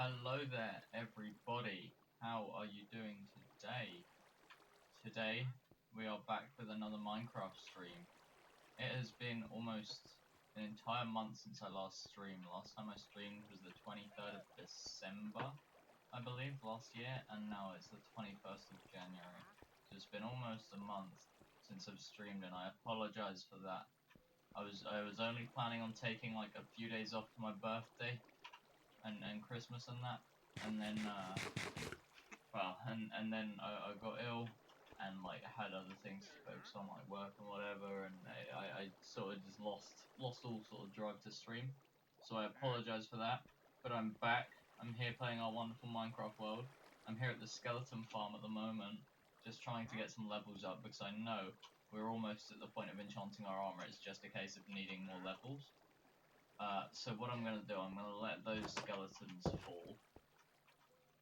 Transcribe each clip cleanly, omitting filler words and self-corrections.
Hello there, everybody. How are you doing today? Today, we are back with another Minecraft stream. It has been almost an entire month since I last streamed. Last time I streamed was the 23rd of December, I believe, last year, and now it's the 21st of January. So it's been almost a month since I've streamed, and I apologize for that. I was only planning on taking like a few days off for my birthday and Christmas and that, and then and then I got ill and like had other things to focus on, like work and whatever, and I sort of just lost all sort of drive to stream. So I apologize for that, but I'm back. I'm here playing our wonderful Minecraft world. I'm here at the skeleton farm at the moment, just trying to get some levels up because I know we're almost at the point of enchanting our armor. It's just a case of needing more levels. So what I'm going to do, I'm going to let those skeletons fall,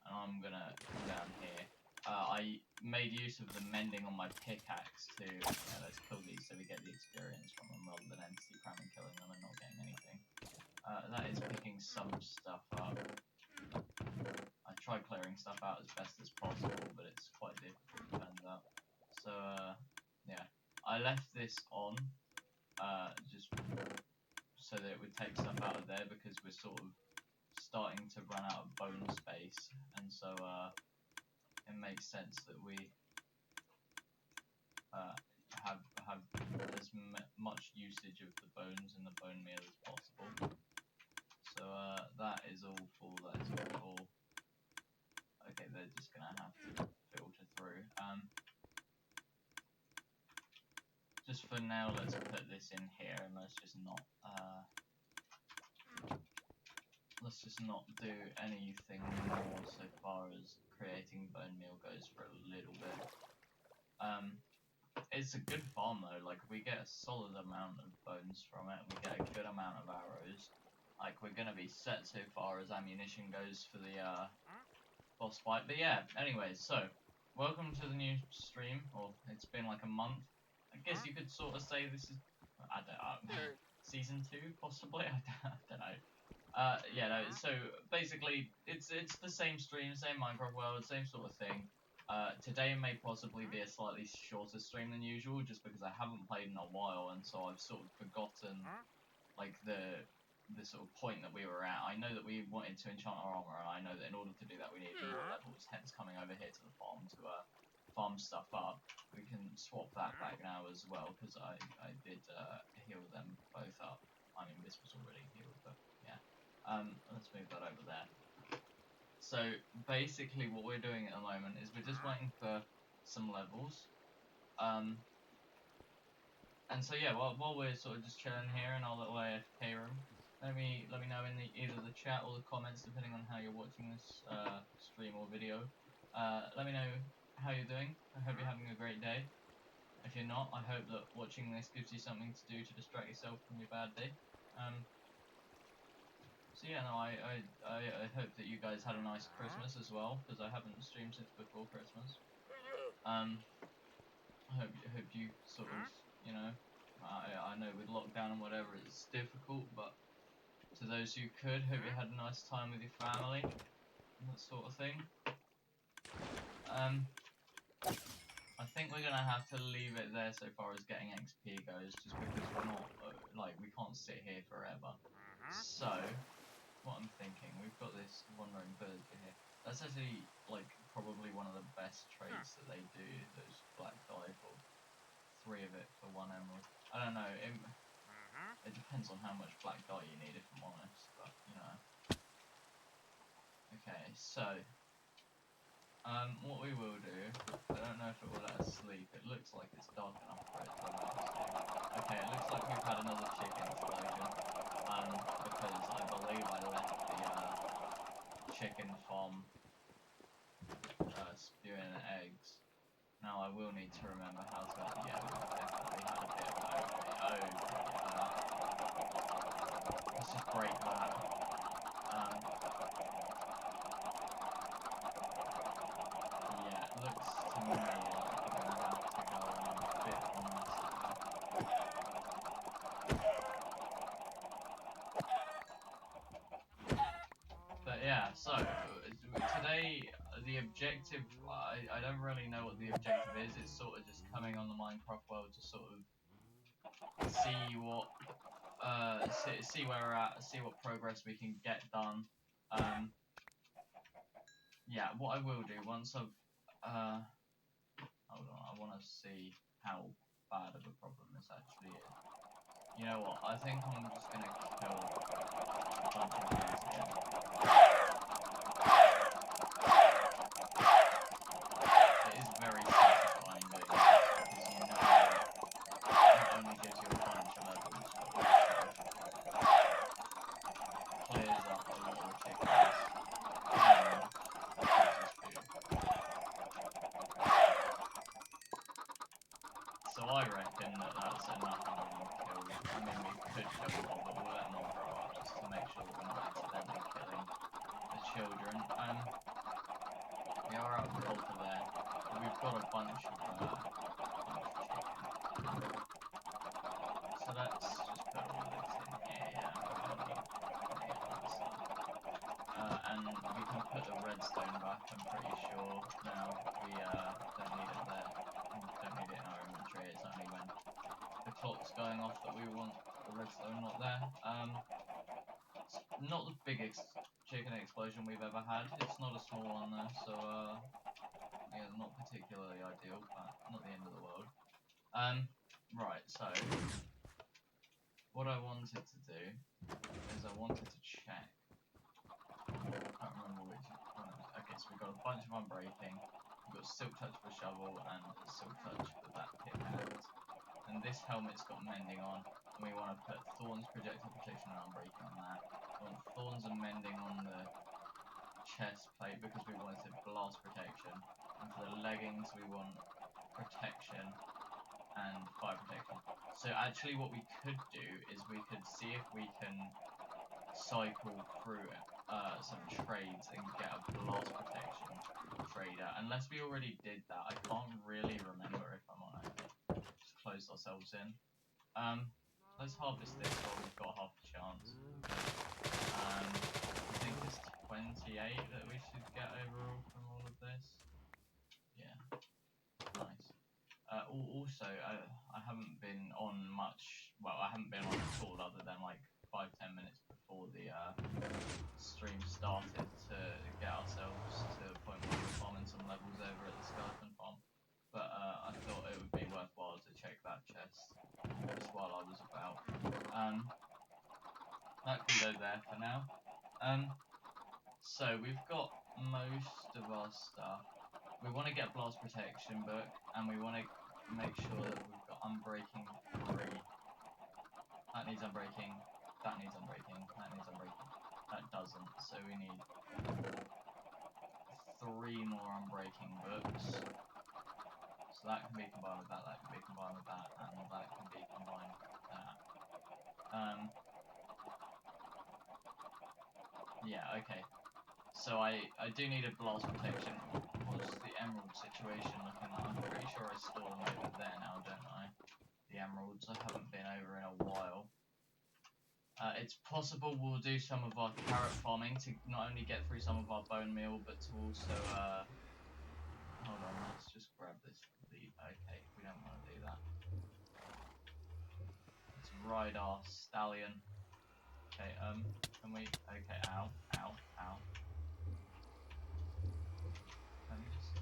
and I'm going to come down here. I made use of the mending on my pickaxe to, let's kill these so we get the experience from them rather than entity cramming, killing them and not getting anything. That is picking some stuff up. I tried clearing stuff out as best as possible, but it's quite difficult, turns out. So, yeah. I left this on, just so that it would take stuff out of there because we're sort of starting to run out of bone space, and so it makes sense that we have as much usage of the bones and the bone meal as possible. So that is all full. That is all full. Okay, they're just gonna have to filter through. Just for now, let's put this in here, and let's just not do anything more so far as creating bone meal goes for a little bit. It's a good farm though, like we get a solid amount of bones from it, we get a good amount of arrows. Like we're gonna be set so far as ammunition goes for the boss fight. But yeah, anyways, so welcome to the new stream, or it's been like a month. I guess you could sort of say this is, I don't know, season 2 possibly. I don't know. Yeah, no. So basically, it's the same stream, same Minecraft world, same sort of thing. Today may possibly be a slightly shorter stream than usual, just because I haven't played in a while, and so I've sort of forgotten like the sort of point that we were at. I know that we wanted to enchant our armor, and I know that in order to do that we needed more levels. Hence, coming over here to the farm to farm stuff up. We can swap that back now as well, because I did heal them both up. I mean, this was already healed, but yeah. Let's move that over there. So basically what we're doing at the moment is we're just waiting for some levels. And so yeah, while we're sort of just chilling here in our little AFK room, let me know in either the chat or the comments, depending on how you're watching this stream or video. Let me know how you're doing. I hope you're having a great day. If you're not, I hope that watching this gives you something to do to distract yourself from your bad day. So yeah, no, I hope that you guys had a nice Christmas as well, because I haven't streamed since before Christmas. I hope you sort of, you know, I know with lockdown and whatever it's difficult, but to those who could, hope you had a nice time with your family, and that sort of thing. I think we're gonna have to leave it there so far as getting XP goes, just because we're not, like, we can't sit here forever. So, what I'm thinking, we've got this wandering villager here. That's actually, like, probably one of the best trades that they do, those black dye for 3 of it for 1 emerald. I don't know, it depends on how much black dye you need, if I'm honest, but, you know. Okay, so, what we will do, I don't know if it will let us sleep, it looks like it's dark enough for it to allow us to. Okay, it looks like we've had another chicken explosion, because I believe I left the chicken farm spewing eggs. Now I will need to remember how to, yeah, we've definitely had a bit of an let's just break that. Yeah, it looks to me like we're going to have to go on a bit massively. But yeah, so objective, I don't really know what the objective is. It's sort of just coming on the Minecraft world to sort of see what, see where we're at, see what progress we can get done. Yeah, what I will do once I've, hold on, I want to see how bad of a problem this actually is. You know what? I think I'm just gonna kill a bunch of these here. It is very satisfying doing this because you know it only gives you a bunch of levels, but also clears up a lot of chickens and gives us food. So I reckon that that's enough of them killed. I mean, we could kill more, but we'll let them all grow up just to make sure that we're not accidentally killing the children. Yeah, we're out of water there. We've got a bunch of chicken. So let's just put all of this in here. Yeah, we don't need any of that stuff. And we can put the redstone back, I'm pretty sure. Now we don't need it there. Don't need it in our inventory. It's only when the clock's going off that we want the redstone not there. It's not the biggest chicken explosion we've ever had. It's not a small one though, so yeah, not particularly ideal, but not the end of the world. Right, so what I wanted to do is I wanted to check. I can't remember which one it was. Okay, so we've got a bunch of unbreaking. We've got silk touch for shovel and silk touch for that pickaxe. And this helmet's got mending on, and we want to put thorns, projectile protection, and unbreaking on that. We want thorns and mending on the chest plate because we wanted blast protection. And for the leggings, we want protection and fire protection. So actually what we could do is we could see if we can cycle through some trades and get a blast protection trader. Unless we already did that, I can't really remember if I'm honest. Just closed ourselves in. Let's harvest this while we've got half a chance. I think it's 28 that we should get overall from all of this. Yeah, nice. Also, I haven't been on much. Well, I haven't been on at all, other than like 5-10 minutes before the stream started to get ourselves to a point where we're farming some levels over at the skeleton farm. But I thought it would be worthwhile to check that chest just while I was about. That can go there for now. So we've got most of our stuff. We want to get blast protection book, and we want to make sure that we've got unbreaking 3. That needs unbreaking. That needs unbreaking. That needs unbreaking. That doesn't. So we need 3 more unbreaking books. So that can be combined with that. That can be combined with that, and that can be combined with that. Yeah. Okay. So I do need a blast protection. What's the emerald situation looking like? I'm pretty sure I store them over there now, don't I? The emeralds. I haven't been over in a while. It's possible we'll do some of our carrot farming to not only get through some of our bone meal, but to also hold on, let's just grab this lead. Okay, we don't want to do that. Let's ride our stallion. Okay, can we? Okay, ow, ow, ow. Let me just.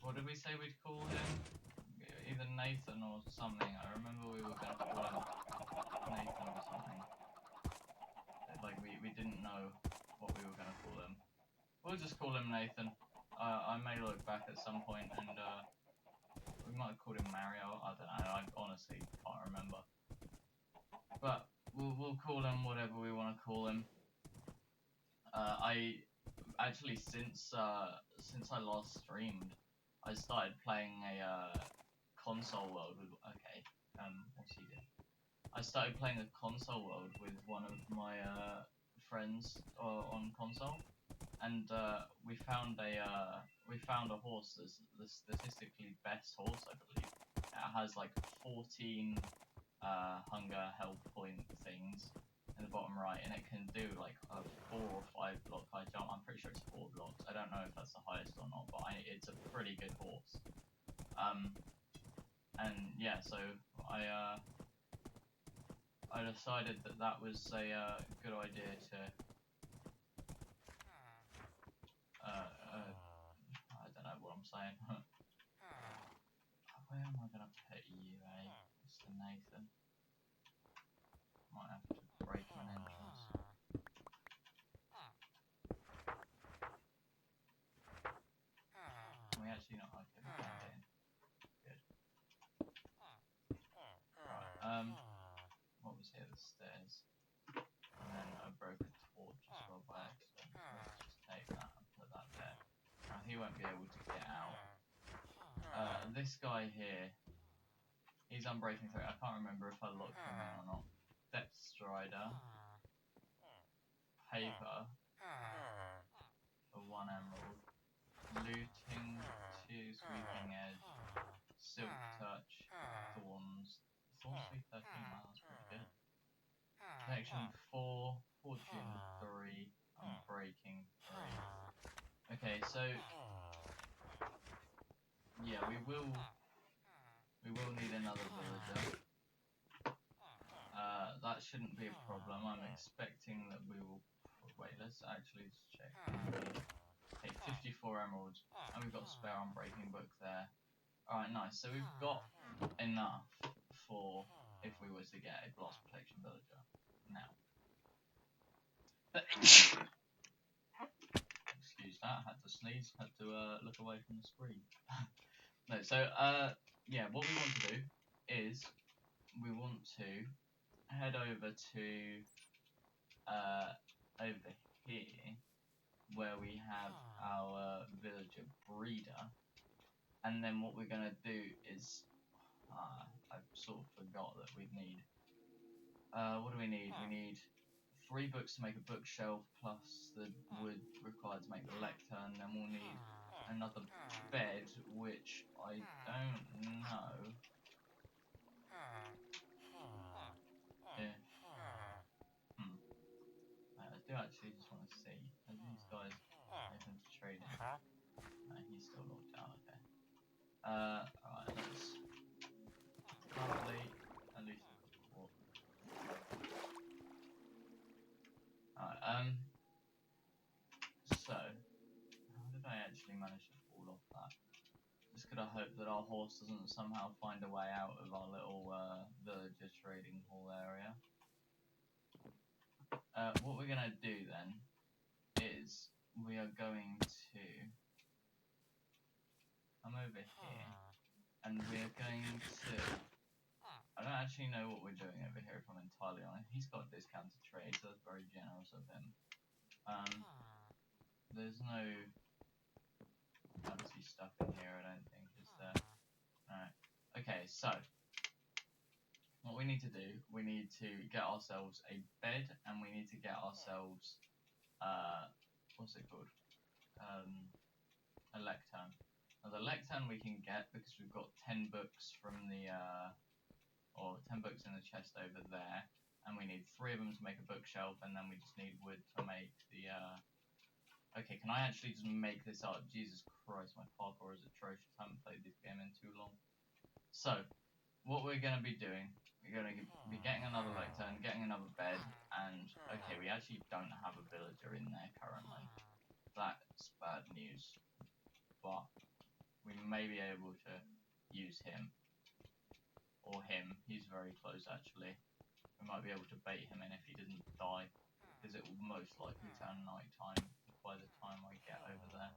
What did we say we'd call him? Either Nathan or something. I remember we were going to call him Nathan or something. Like, we didn't know what we were going to call him. We'll just call him Nathan. I may look back at some point and we might have called him Mario. I don't know. I honestly can't remember. But we'll call him whatever we want to call him. I actually since I last streamed, I started playing a console world with. Okay, what's he doing? I started playing a console world with one of my friends on console, and we found a horse that's the statistically best horse, I believe. It has like 14 hunger health point things, in the bottom right, and it can do like a 4 or 5 block high jump. I'm pretty sure it's 4 blocks. I don't know if that's the highest or not, but it's a pretty good horse. And yeah, so I decided that was a good idea to I don't know what I'm saying. Where am I gonna put you, Mr. Nathan? Might have to break an entrance. Can we actually not? Okay, we can get in. Good. Right, what was here? The stairs. And then I broke a torch as well by accident. So let's just take that and put that there. Now he won't be able to get out. This guy here, he's unbreaking through. I can't remember if I locked him in or not. Depth Strider, Paper for 1 emerald, Looting 2, Sweeping Edge, Silk Touch, Thorns. Thorns sweep 13, wow, that's pretty good. Connection 4, Fortune 3, Unbreaking 3. Okay, so yeah, we will need another villager. That shouldn't be a problem. I'm expecting that we will. Wait, let's actually just check. Okay, 54 emeralds, and we've got a spare Unbreaking book there. Alright, nice. So we've got enough for if we were to get a blast protection villager. Now, excuse that. Had to sneeze. Had to look away from the screen. No. So yeah, what we want to do is we want to head over to over here where we have our villager breeder, and then what we're gonna do is I sort of forgot that we'd need what do we need? We need 3 books to make a bookshelf plus the wood required to make the lectern. Then we'll need another bed, which I don't know. Yeah. I do actually just want to see. Are these guys open to trading? No, he's still locked out. Okay. Alright, let's. Lovely. At least it's support. Alright, so, how did I actually manage to fall off that? Just gotta hope that our horse doesn't somehow find a way out of our little villager trading hall area. What we're gonna do then is we are going to come over here and we're going to. I don't actually know what we're doing over here if I'm entirely honest. He's got discounted trade, so that's very generous of him. There's no fancy stuff in here, I don't think, is there? Alright. Okay, so what we need to do, we need to get ourselves a bed, and we need to get ourselves what's it called? A lectern. Now the lectern we can get because we've got 10 books from the or 10 books in the chest over there, and we need 3 of them to make a bookshelf, and then we just need wood to make the okay, can I actually just make this up? Jesus Christ, my parkour is atrocious. I haven't played this game in too long. So, what we're going to be doing, we're going to be getting another lectern, getting another bed, and, okay, we actually don't have a villager in there currently. That's bad news. But, we may be able to use him. Or him. He's very close, actually. We might be able to bait him in if he doesn't die. Because it will most likely turn night time by the time I get over there.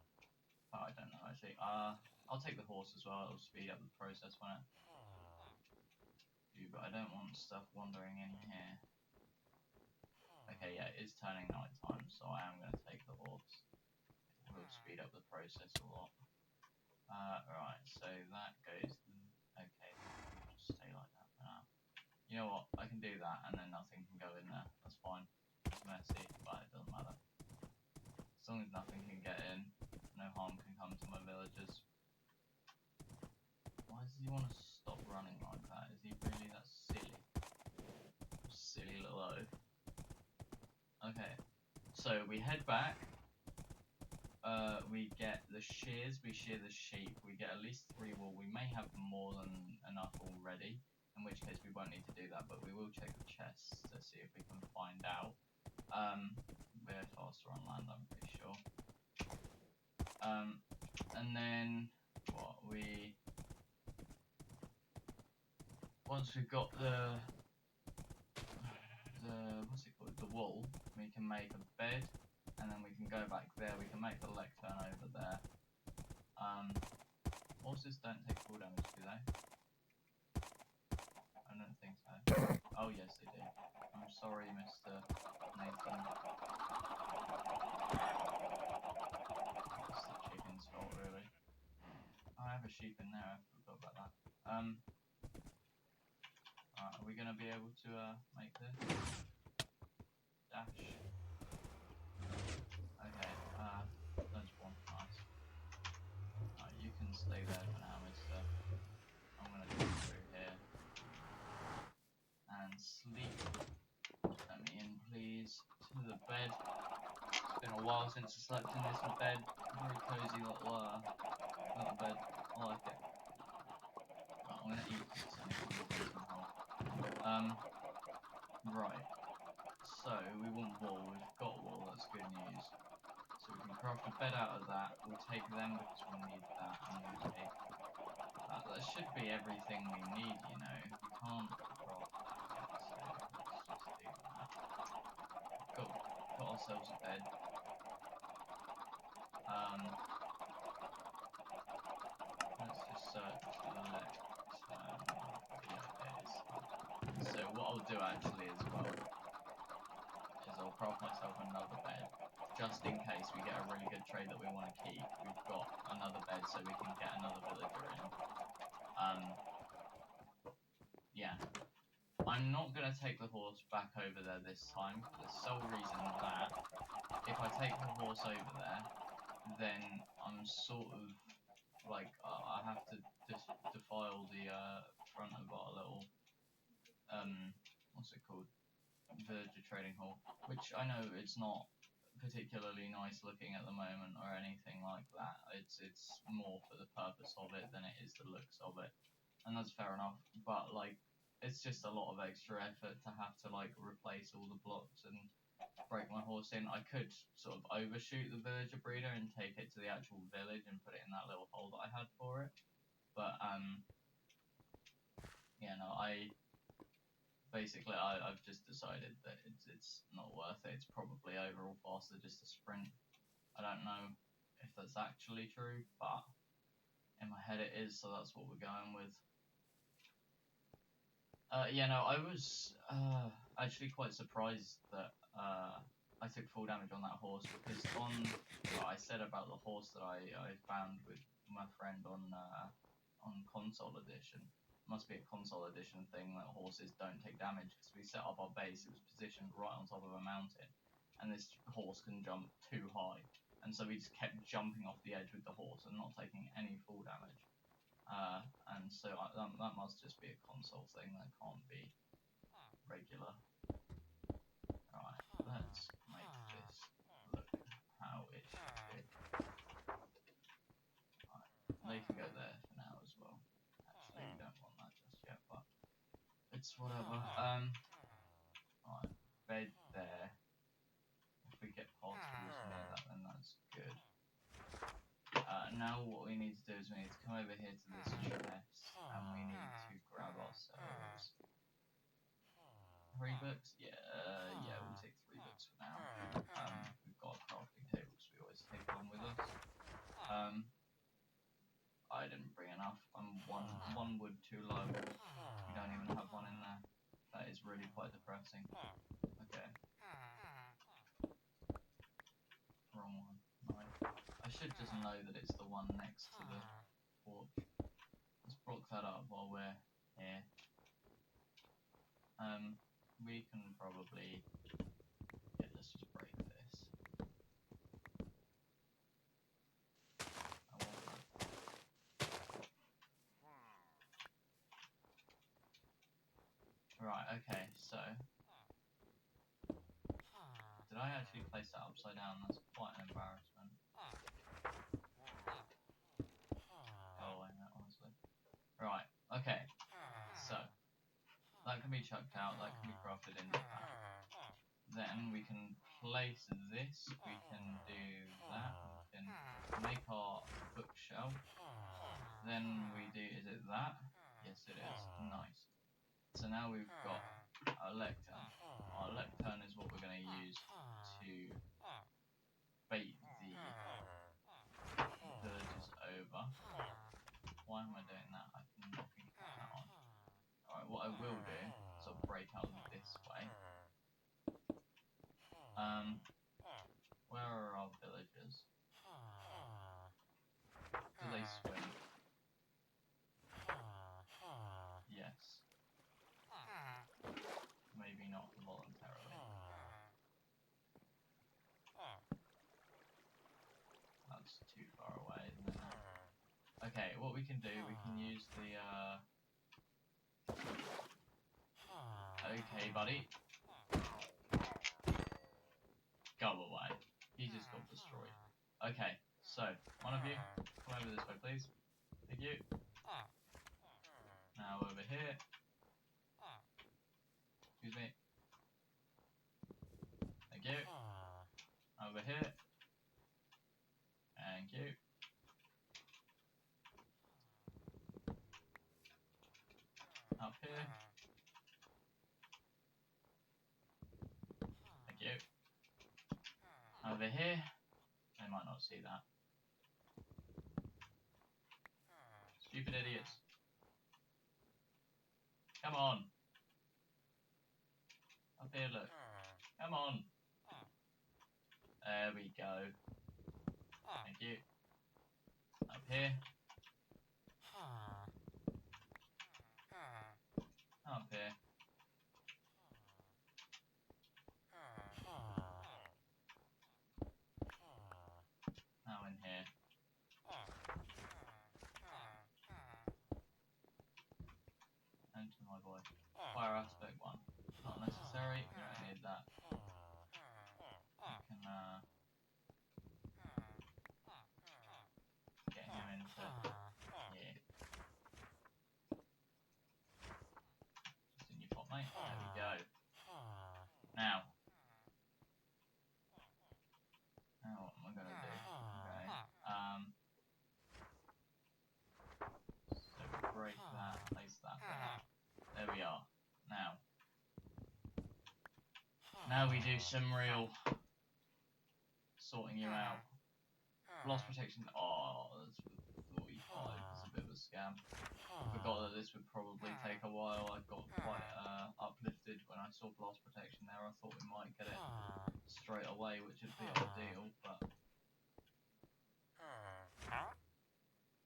But I don't know, actually. I'll take the horse as well. It'll speed up the process, won't it? But I don't want stuff wandering in here. Okay, yeah, it is turning night time, so I am going to take the horse. It will speed up the process a lot. Right, so that goes. Okay, just stay like that for now. You know what? I can do that, and then nothing can go in there. That's fine. It's messy, but it doesn't matter. As long as nothing can get in, no harm can come to my villagers. Why does he want to stop running like that? Is he really that silly? Silly little oaf. So we head back. We get the shears, we shear the sheep, we get at least 3 wool. We may have more than enough already, in which case we won't need to do that, but we will check the chests to see if we can find out. We're faster on land, I'm pretty sure. And then what once we've got the what's it called, the wool, we can make a bed, and then we can go back there. We can make the lectern over there. Horses don't take full damage, do they? I don't think so. Oh yes, they do. I'm sorry, Mr. Nathan. It's the chicken's fault, really. Oh, I have a sheep in there. I forgot about that. Alright, are we gonna be able to make this? Dash. Okay, don't spawn. Nice. Alright, you can stay there for now, mister. I'm gonna go through here. And sleep. Let me in, please. To the bed. It's been a while since I slept in this bed. Very cozy little bed. I like it. Right, I'm gonna eat this anyway. Right. So, we want wool. We've got wool, that's good news. So we can craft a bed out of that. We'll take them because we need that, and we'll take that. That should be everything we need, you know. We can't craft that yet, so let's just do that. Cool. Got ourselves a bed. Let's just search select. Yeah, it is. So what I'll do actually as well is I'll craft myself another bed, just in case we get a really good trade that we want to keep. We've got another bed so we can get another villager in. Yeah. I'm not going to take the horse back over there this time for the sole reason that if I take the horse over there, then I'm sort of like, I have to defile the front of our little, what's it called? Villager trading hall, which I know it's not particularly nice looking at the moment or anything like that. It's more for the purpose of it than it is the looks of it, and that's fair enough. But like, it's just a lot of extra effort to have to like replace all the blocks and break my horse in. I could sort of overshoot the villager breeder and take it to the actual village and put it in that little hole that I had for it, but yeah, no, basically, I've just decided that it's not worth it. It's probably overall faster just to sprint. I don't know if that's actually true, but in my head it is, so that's what we're going with. Yeah, no, I was actually quite surprised that I took full damage on that horse, because on what I said about the horse that I found with my friend on console edition. Must be a console edition thing that horses don't take damage, because we set up our base, it was positioned right on top of a mountain, and this horse can jump too high, and so we just kept jumping off the edge with the horse and not taking any full damage. And so that must just be a console thing, that can't be regular. Right, let's make this look how it should be. Right, they can go there for now as well. Actually, we don't want that just yet, but it's whatever. Right, bed there. If we get parts tools near that, then that's good. Now what we need to do is we need to come over here to this chest, and we need to grab ourselves 3 books. Yeah, we'll take 3 books for now. We've got a crafting table, so we always take one with us. I didn't bring enough. I'm one wood too low. We don't even have one in there. That is really quite depressing. Okay. Wrong one. No. I should just know that it's the one next to the porch. Let's block that up while we're here. We can probably... Yeah, let's just break this. Right, okay, so... Did I actually place that upside down? That's quite an embarrassment. Go away, mate, honestly. Right, okay. So, that can be chucked out, that can be crafted into that. Then we can place this, we can do that, we can make our bookshelf. Then we do, is it that? Yes it is, nice. So now we've got our lectern. Our lectern is what we're going to use to bait the villagers over. Why am I doing that? I can put that on. Alright, what I will do is I'll break out this way. Where are our villagers? Do they swim? Yes. Maybe not voluntarily. That's too far away, isn't it? Okay, what we can do, we can use the okay, buddy. Go away. He just got destroyed. Okay, so, one of you, come over this way, please. Thank you. Now over here. Excuse me. Thank you. Over here. Thank you. Up here. Thank you. Over here. They might not see that. Stupid idiots. Come on. Up here, look. Come on. There we go. Thank you. Up here. Up here. Now in here. Enter my boy. Fire aspect 1. Not necessary. We don't need that. We can get him into here. Just in your pot, mate. There we go. Now what am I gonna do? Okay. So break that, place that there. There we are. Now we do some real sorting you out. Loss protection. Oh, that's 45. That's a bit of a scam. Forgot that this would probably take a while. I got quite uplifted when I saw blast protection there. I thought we might get it straight away, which would be ideal, but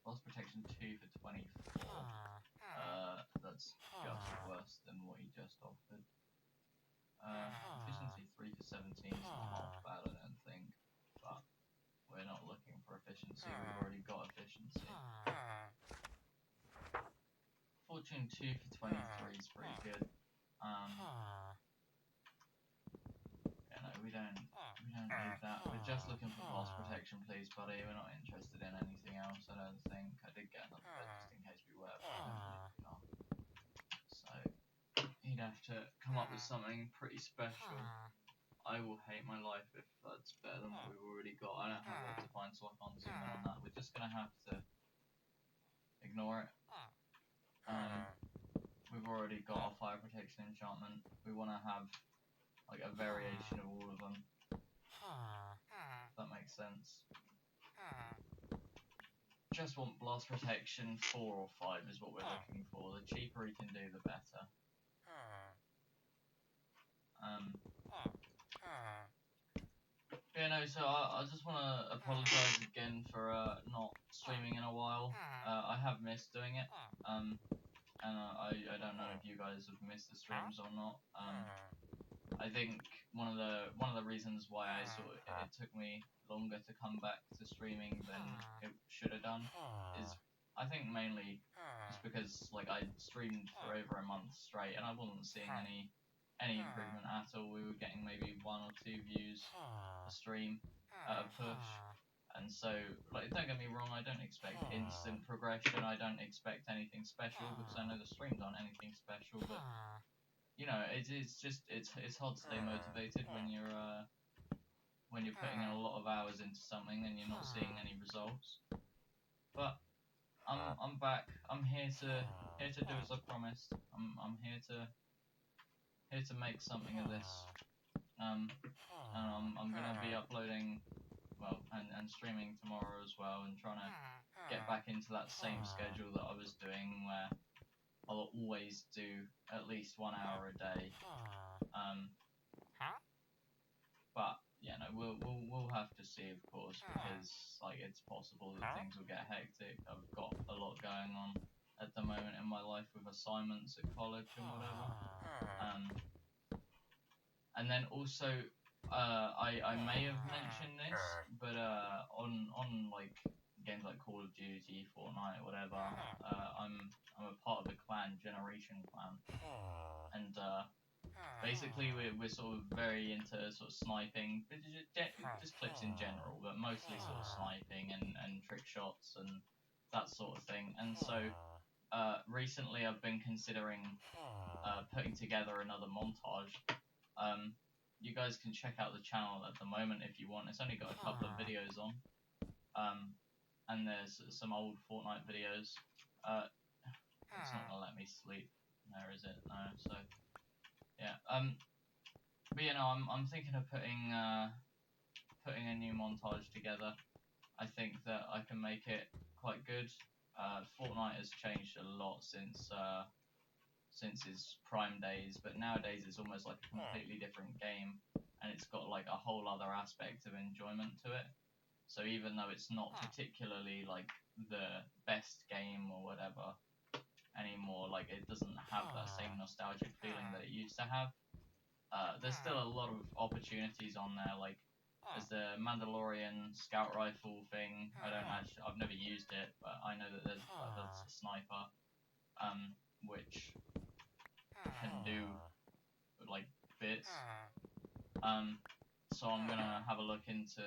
blast protection 2 for 24. That's just worse than what he just offered. Efficiency 3 for 17 is not half bad, I don't think, but we're not looking for efficiency. We've already got efficiency. Fortune 2 for 23 is pretty good. Yeah, no, we don't need that. We're just looking for blast protection, please, buddy. We're not interested in anything else, I don't think. I did get another bed just in case we were, but I don't believe we are. So, he'd have to come up with something pretty special. I will hate my life if that's better than what we've already got. I don't have what to find, so I can't zoom in on that. We're just gonna have to ignore it. We've already got our fire protection enchantment. We want to have like a variation of all of them. If that makes sense. Just want blast protection 4 or 5 is what we're looking for. The cheaper he can do, the better. Yeah, no, so I just want to apologise again for not streaming in a while. I have missed doing it. And I don't know if you guys have missed the streams or not. I think one of the reasons why it took me longer to come back to streaming than it should have done is I think mainly just because like I streamed for over a month straight and I wasn't seeing any any improvement at all. We were getting maybe 1 or 2 views a stream at a push. And so, like, don't get me wrong, I don't expect instant progression. I don't expect anything special because I know the streams aren't anything special. But you know, it's just it's hard to stay motivated when you're putting in a lot of hours into something and you're not seeing any results. But I'm back. I'm here to do as I promised. I'm here to make something of this. And I'm gonna be uploading, well, and streaming tomorrow as well, and trying to get back into that same schedule that I was doing, where I'll always do at least 1 hour a day. But yeah, no, we'll have to see, of course, because like it's possible that things will get hectic. I've got a lot going on at the moment in my life with assignments at college and whatever. And then also, I may have mentioned this, but on like games like Call of Duty, Fortnite, whatever, I'm a part of the clan, Generation Clan, and basically we're sort of very into sort of sniping, just clips in general, but mostly sort of sniping and trick shots and that sort of thing. And so recently I've been considering putting together another montage. You guys can check out the channel at the moment if you want. It's only got a couple of videos on, and there's some old Fortnite videos. It's not gonna let me sleep. There is it? No. So yeah. But you know, I'm thinking of putting a new montage together. I think that I can make it quite good. Fortnite has changed a lot since its prime days, but nowadays it's almost like a completely different game, and it's got like a whole other aspect of enjoyment to it. So even though it's not particularly like the best game or whatever anymore, like it doesn't have that same nostalgic feeling that it used to have. There's still a lot of opportunities on there, like there's the Mandalorian scout rifle thing. I've never used it, but I know that there's a sniper, which can do like bits. So I'm gonna have a look into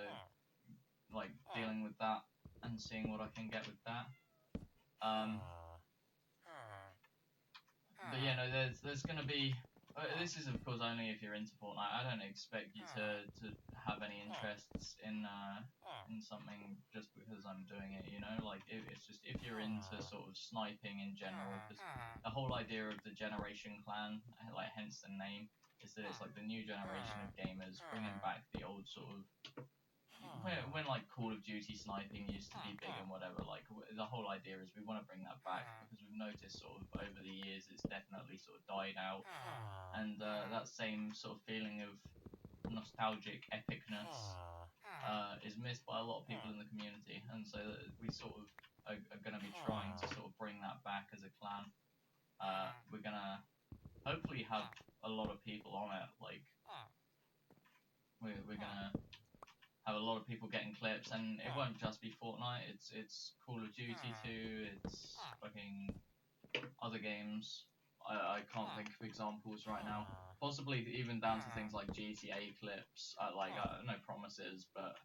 like dealing with that and seeing what I can get with that. But yeah, no, there's gonna be. This is of course only if you're into Fortnite. I don't expect you to have any interests in something just because I'm doing it. You know, like it's just if you're into sort of sniping in general, because the whole idea of the Generation Clan, like hence the name, is that it's like the new generation of gamers bringing back the old sort of when like Call of Duty sniping used to be big and whatever. Like the whole idea is we want to bring that back because we've noticed sort of over the years it's definitely sort of died out, and that same sort of feeling of nostalgic epicness is missed by a lot of people in the community, and so we sort of are going to be trying to sort of bring that back as a clan. We're going to hopefully have a lot of people on it, like we're going to have a lot of people getting clips, and it won't just be Fortnite, it's Call of Duty too, it's fucking other games. I can't think of examples right now. Possibly even down to things like GTA clips. No promises, but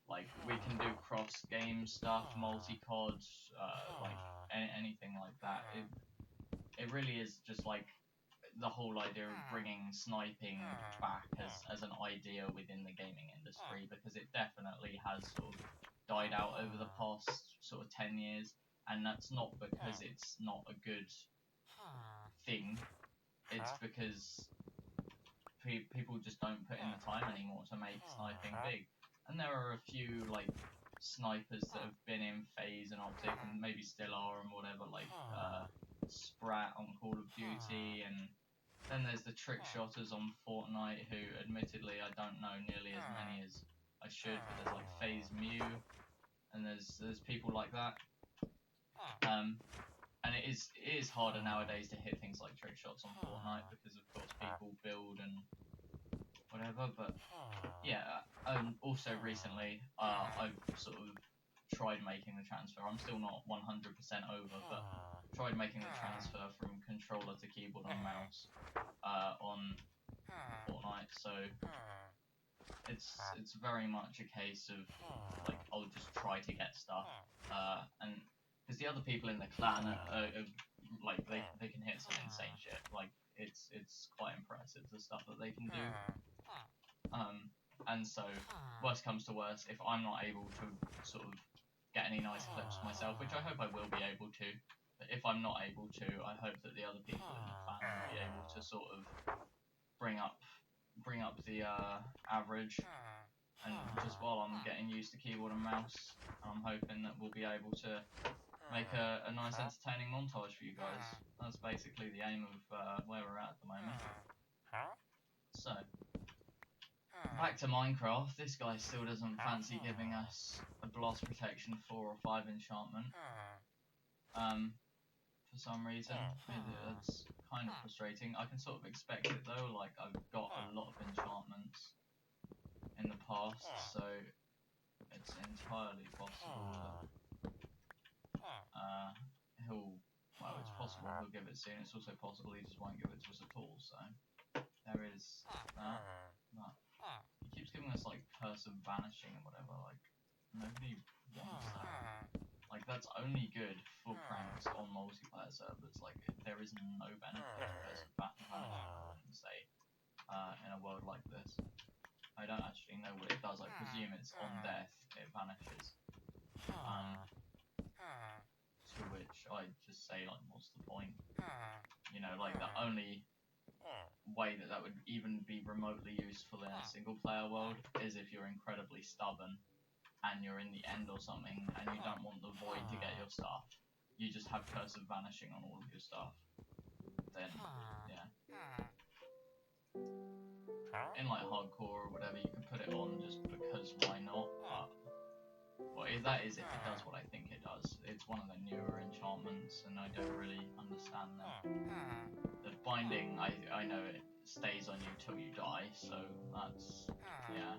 like we can do cross-game stuff, multi-COD, like anything like that. It really is just like the whole idea of bringing sniping back as an idea within the gaming industry, because it definitely has sort of died out over the past sort of 10 years, and that's not because it's not a good thing, it's because people just don't put in the time anymore to make sniping big. And there are a few like snipers that have been in FaZe and Optic and maybe still are and whatever, like Sprat on Call of Duty, and then there's the trick shotters on Fortnite, who admittedly I don't know nearly as many as I should, but there's like FaZe Mew, and there's people like that. And it is harder nowadays to hit things like trick shots on Fortnite because of course people build and whatever. But yeah, also recently I've sort of tried making the transfer. I'm still not 100% over, but tried making the transfer from controller to keyboard and mouse on Fortnite, so it's very much a case of like I'll just try to get stuff, and because the other people in the clan are like they can hit some insane shit. Like it's quite impressive the stuff that they can do. And so worst comes to worst, if I'm not able to sort of get any nice clips myself, which I hope I will be able to. But if I'm not able to, I hope that the other people in the clan will be able to sort of bring up the average. And just while I'm getting used to keyboard and mouse, I'm hoping that we'll be able to make a nice entertaining montage for you guys. That's basically the aim of where we're at the moment. So, back to Minecraft. This guy still doesn't fancy giving us a blast protection 4 or 5 enchantment. For some reason, that's kind of frustrating. I can sort of expect it though. Like I've got a lot of enchantments in the past, so it's entirely possible that it's possible he'll give it soon. It's also possible he just won't give it to us at all. So there is that. But he keeps giving us like Curse of Vanishing and whatever. Like nobody wants that. Like that's only good for pranks on multiplayer servers. Like there is no benefit to Curse of Vanishing, I wouldn't say, in a world like this. I don't actually know what it does. I presume it's on death it vanishes. To which I just say, like, what's the point? You know, like the only way that would even be remotely useful in a single player world is if you're incredibly stubborn and you're in the end or something and you don't want the void to get your stuff. You just have Curse of Vanishing on all of your stuff. Then, yeah. In like hardcore or whatever, you can put it on just because why not? Well, that is if it does what I think it does. It's one of the newer enchantments, and I don't really understand them. The binding, I know it stays on you till you die, so that's yeah.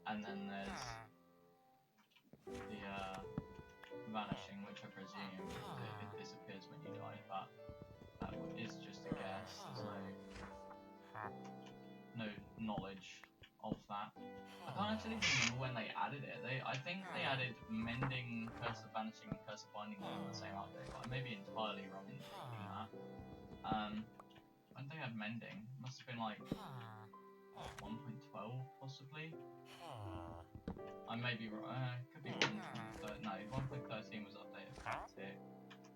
And then there's the vanishing, which I presume it disappears when you die, but that is just a guess. There's no knowledge of that. I can't actually remember when they added it. I think they added Mending, Curse of Vanishing, and Curse of Binding all in the same update, but I may be entirely wrong in thinking that. When they had Mending, must have been like 1.12 possibly. I may be wrong. Could be 1.13. No, 1.13 was updated for tick,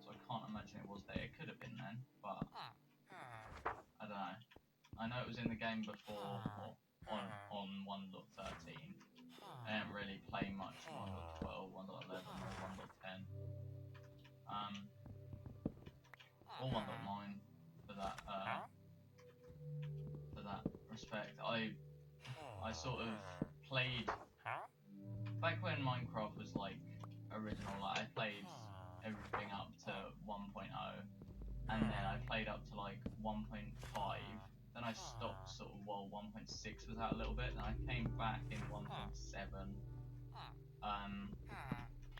so I can't imagine it was there. It could have been then, but I don't know. I know it was in the game before on 1.13. I didn't really play much 1.12, 1.11, or 1.10. Or 1.9 for that respect. I sort of played back when Minecraft was like original. Like I played everything up to 1.0, and then I played up to like 1.5. Then I stopped sort of while 1.6 was out a little bit. Then I came back in 1.7.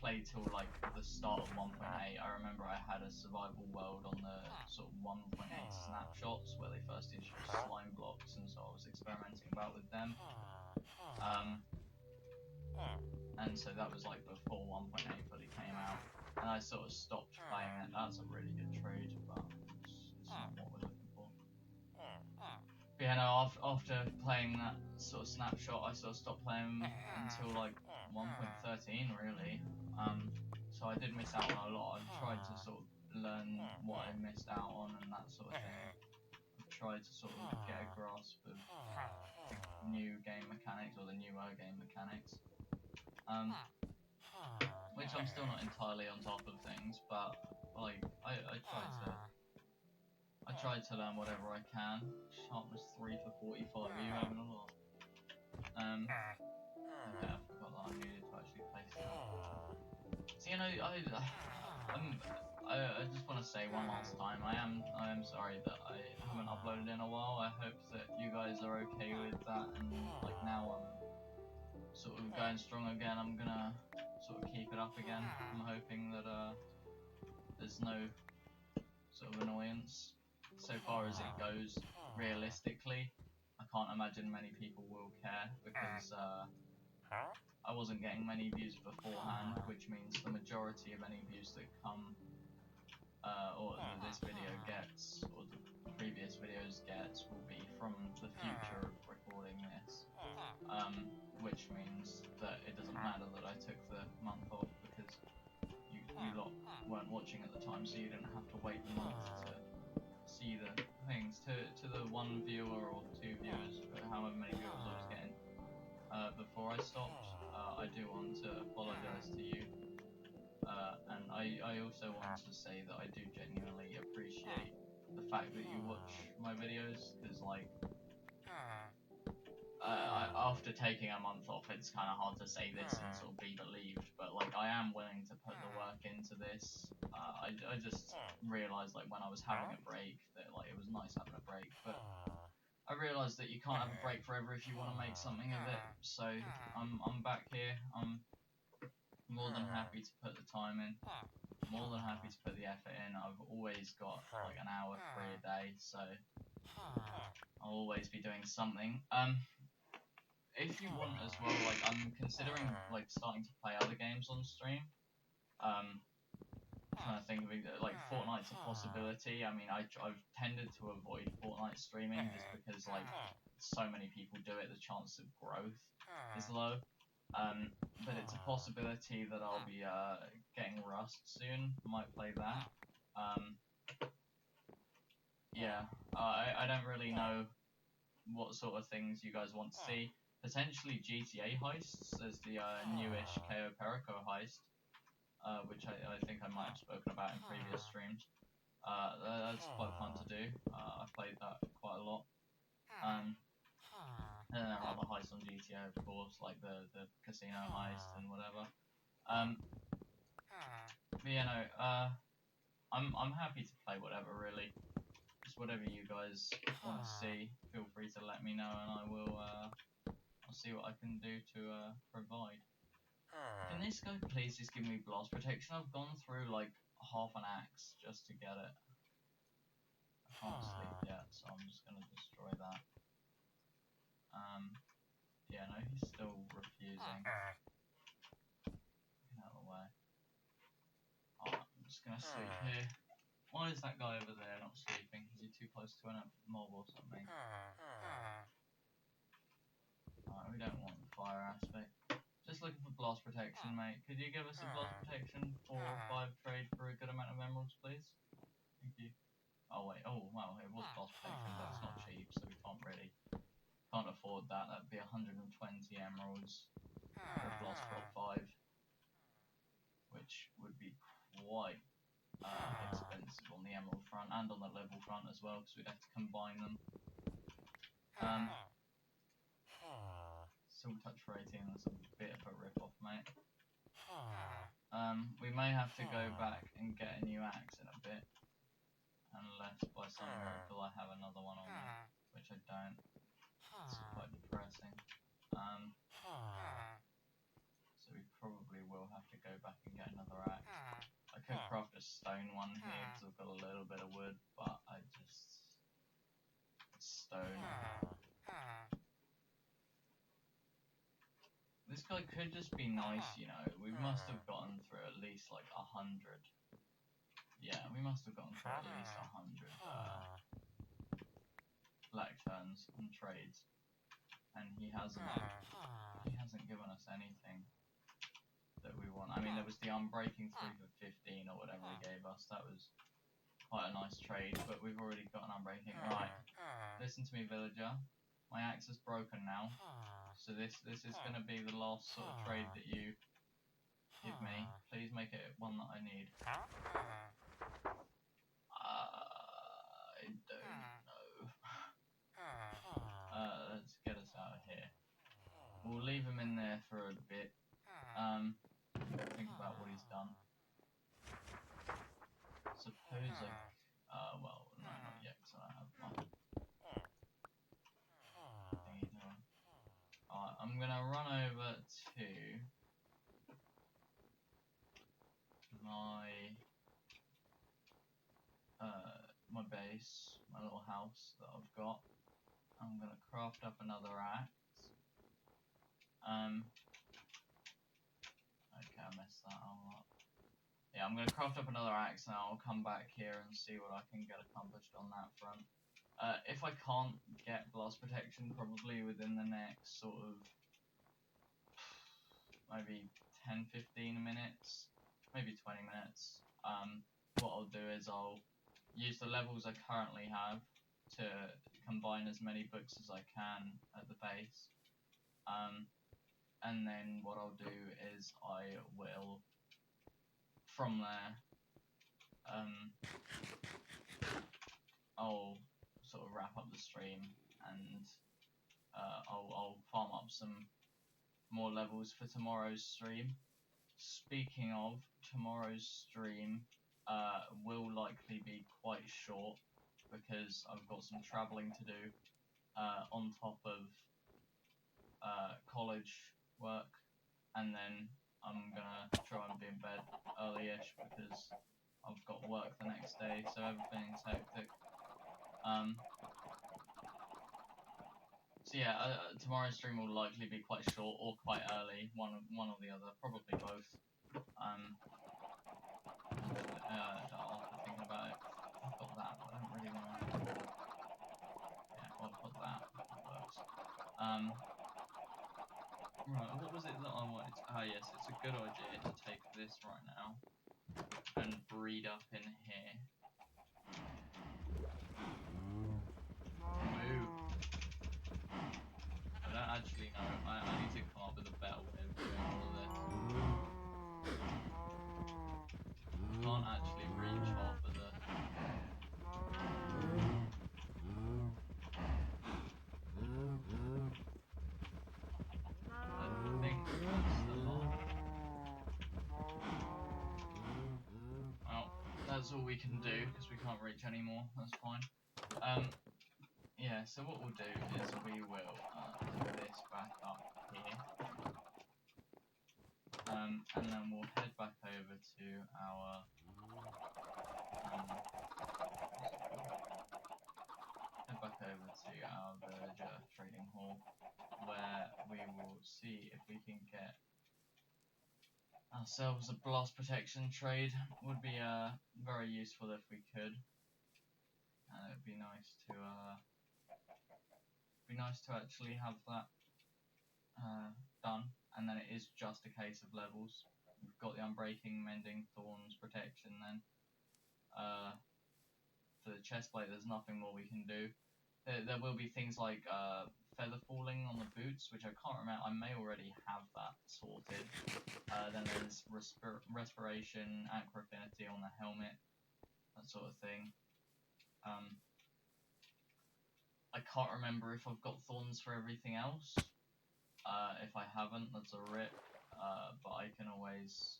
Played till like the start of 1.8. I remember I had a survival world on the sort of 1.8 snapshots where they first introduced slime blocks, and so I was experimenting about with them. And so that was like before 1.8 fully came out, and I sort of stopped playing it. That's a really good trade, but it's not what we're looking for. But yeah, no, after playing that sort of snapshot, I sort of stopped playing until like 1.13 really. So I did miss out on a lot. I've tried to sort of learn what I missed out on and that sort of thing. I've tried to sort of get a grasp of the new game mechanics or the newer game mechanics. Which I'm still not entirely on top of things, but like I tried to learn whatever I can. Sharpness 3 for 45, are you having a lot? Okay, I forgot that I needed to actually place that. So you know, I just want to say one last time, I am sorry that I haven't uploaded in a while. I hope that you guys are okay with that, and like now I'm sort of going strong again. I'm gonna sort of keep it up again. I'm hoping that there's no sort of annoyance so far as it goes realistically. can't imagine many people will care because I wasn't getting many views beforehand, which means the majority of any views that come, or that this video gets, or the previous videos gets, will be from the future of recording this. Which means that it doesn't matter that I took the month off because you lot weren't watching at the time, so you didn't have to wait the month to see the things. To the one viewer or two viewers, however many viewers I was getting before I stopped, I do want to apologise to you, and I also want to say that I do genuinely appreciate the fact that you watch my videos, because like after taking a month off, it's kind of hard to say this and sort of be believed, but like I am willing to put the work into this. I just realised like when I was having a break that like it was nice having a break, but I realised that you can't have a break forever if you want to make something of it. So I'm back here. I'm more than happy to put the time in. More than happy to put the effort in. I've always got like an hour free a day, so I'll always be doing something. If you want as well, like I'm considering like starting to play other games on stream. Trying to think of it, like Fortnite's a possibility. I mean, I've tended to avoid Fortnite streaming just because like so many people do it, the chance of growth is low. But it's a possibility that I'll be getting Rust soon. Might play that. Yeah, I don't really know what sort of things you guys want to see. Potentially GTA heists. There's the newish Cayo Perico heist, which I think I might have spoken about in previous streams. That's quite fun to do. I played that quite a lot. And there are other heists on GTA, of course, like the casino heist and whatever. But you know, I'm happy to play whatever really. Just whatever you guys want to see. Feel free to let me know, and I will. I'll see what I can do to provide. Can this guy please just give me blast protection? I've gone through like half an axe just to get it. I can't sleep yet, so I'm just gonna destroy that. Yeah, no, he's still refusing. Get out of the way. Alright, I'm just gonna sleep here. Why is that guy over there not sleeping? Is he too close to a mob or something? Alright, we don't want the fire aspect. Just looking for blast protection, mate. Could you give us a blast protection 4 or 5 trade for a good amount of emeralds, please? Thank you. Oh wait, oh wow, it was blast protection, but it's not cheap, so we can't afford that. That'd be 120 emeralds for a blast prot 5, which would be quite expensive on the emerald front and on the level front as well, because we'd have to combine them. Silk touch for 18, that's a bit of a rip-off, mate. We may have to go back and get a new axe in a bit, unless by some miracle I have another one on me, which I don't. It's quite depressing. So we probably will have to go back and get another axe. I could craft a stone one here because I've got a little bit of wood, but it's stone. This guy could just be nice, you know. We must have gotten through at least like 100. Yeah, we must have gotten through at least 100 lecterns and trades, and he hasn't given us anything that we want. I mean, there was the unbreaking 3 for 15 or whatever he gave us. That was quite a nice trade, but we've already got an unbreaking. Right, listen to me, villager. My axe is broken now, so this is going to be the last sort of trade that you give me. Please make it one that I need. I don't know. Let's get us out of here. We'll leave him in there for a bit. Think about what he's done. Suppose well, no, not yet, because I have my thingy going. Alright, I'm gonna run over to my base, my little house that I've got. I'm gonna craft up another axe. Okay, I messed that all up. Yeah, I'm gonna craft up another axe now. I'll come back here and see what I can get accomplished on that front. If I can't get blast protection, probably within the next sort of maybe 10-15 minutes, maybe 20 minutes, what I'll do is I'll use the levels I currently have to combine as many books as I can at the base. And then what I'll do is I will, from there, I'll sort of wrap up the stream and I'll farm up some more levels for tomorrow's stream. Speaking of, tomorrow's stream will likely be quite short because I've got some travelling to do on top of college work, and then I'm gonna try and be in bed early-ish because I've got work the next day, so everything's hectic. So yeah, tomorrow's stream will likely be quite short or quite early, one or the other, probably both. After thinking about it, I've got that, but I don't really want to. Yeah, I'll put that. That works. Right, what was it that I wanted? Yes, it's a good idea to take this right now and breed up in here. Move. I don't actually know. I need to come up with a better way of doing all of this. I can't actually reach half of the... I think that's the lot. Well, that's all we can do because we can't reach anymore. That's fine. Yeah, so what we'll do is we will put this back up here. And then we'll head back over to our villager trading hall, where we will see if we can get ourselves a blast protection trade. Would be very useful if we could. It'd be nice to actually have that done, and then it is just a case of levels. We've got the unbreaking, mending, thorns, protection. Then for the chestplate, there's nothing more we can do. There will be things like feather falling on the boots, which I can't remember. I may already have that sorted. Then there's respiration, aqua affinity on the helmet, that sort of thing. I can't remember if I've got thorns for everything else. If I haven't, that's a rip. But I can always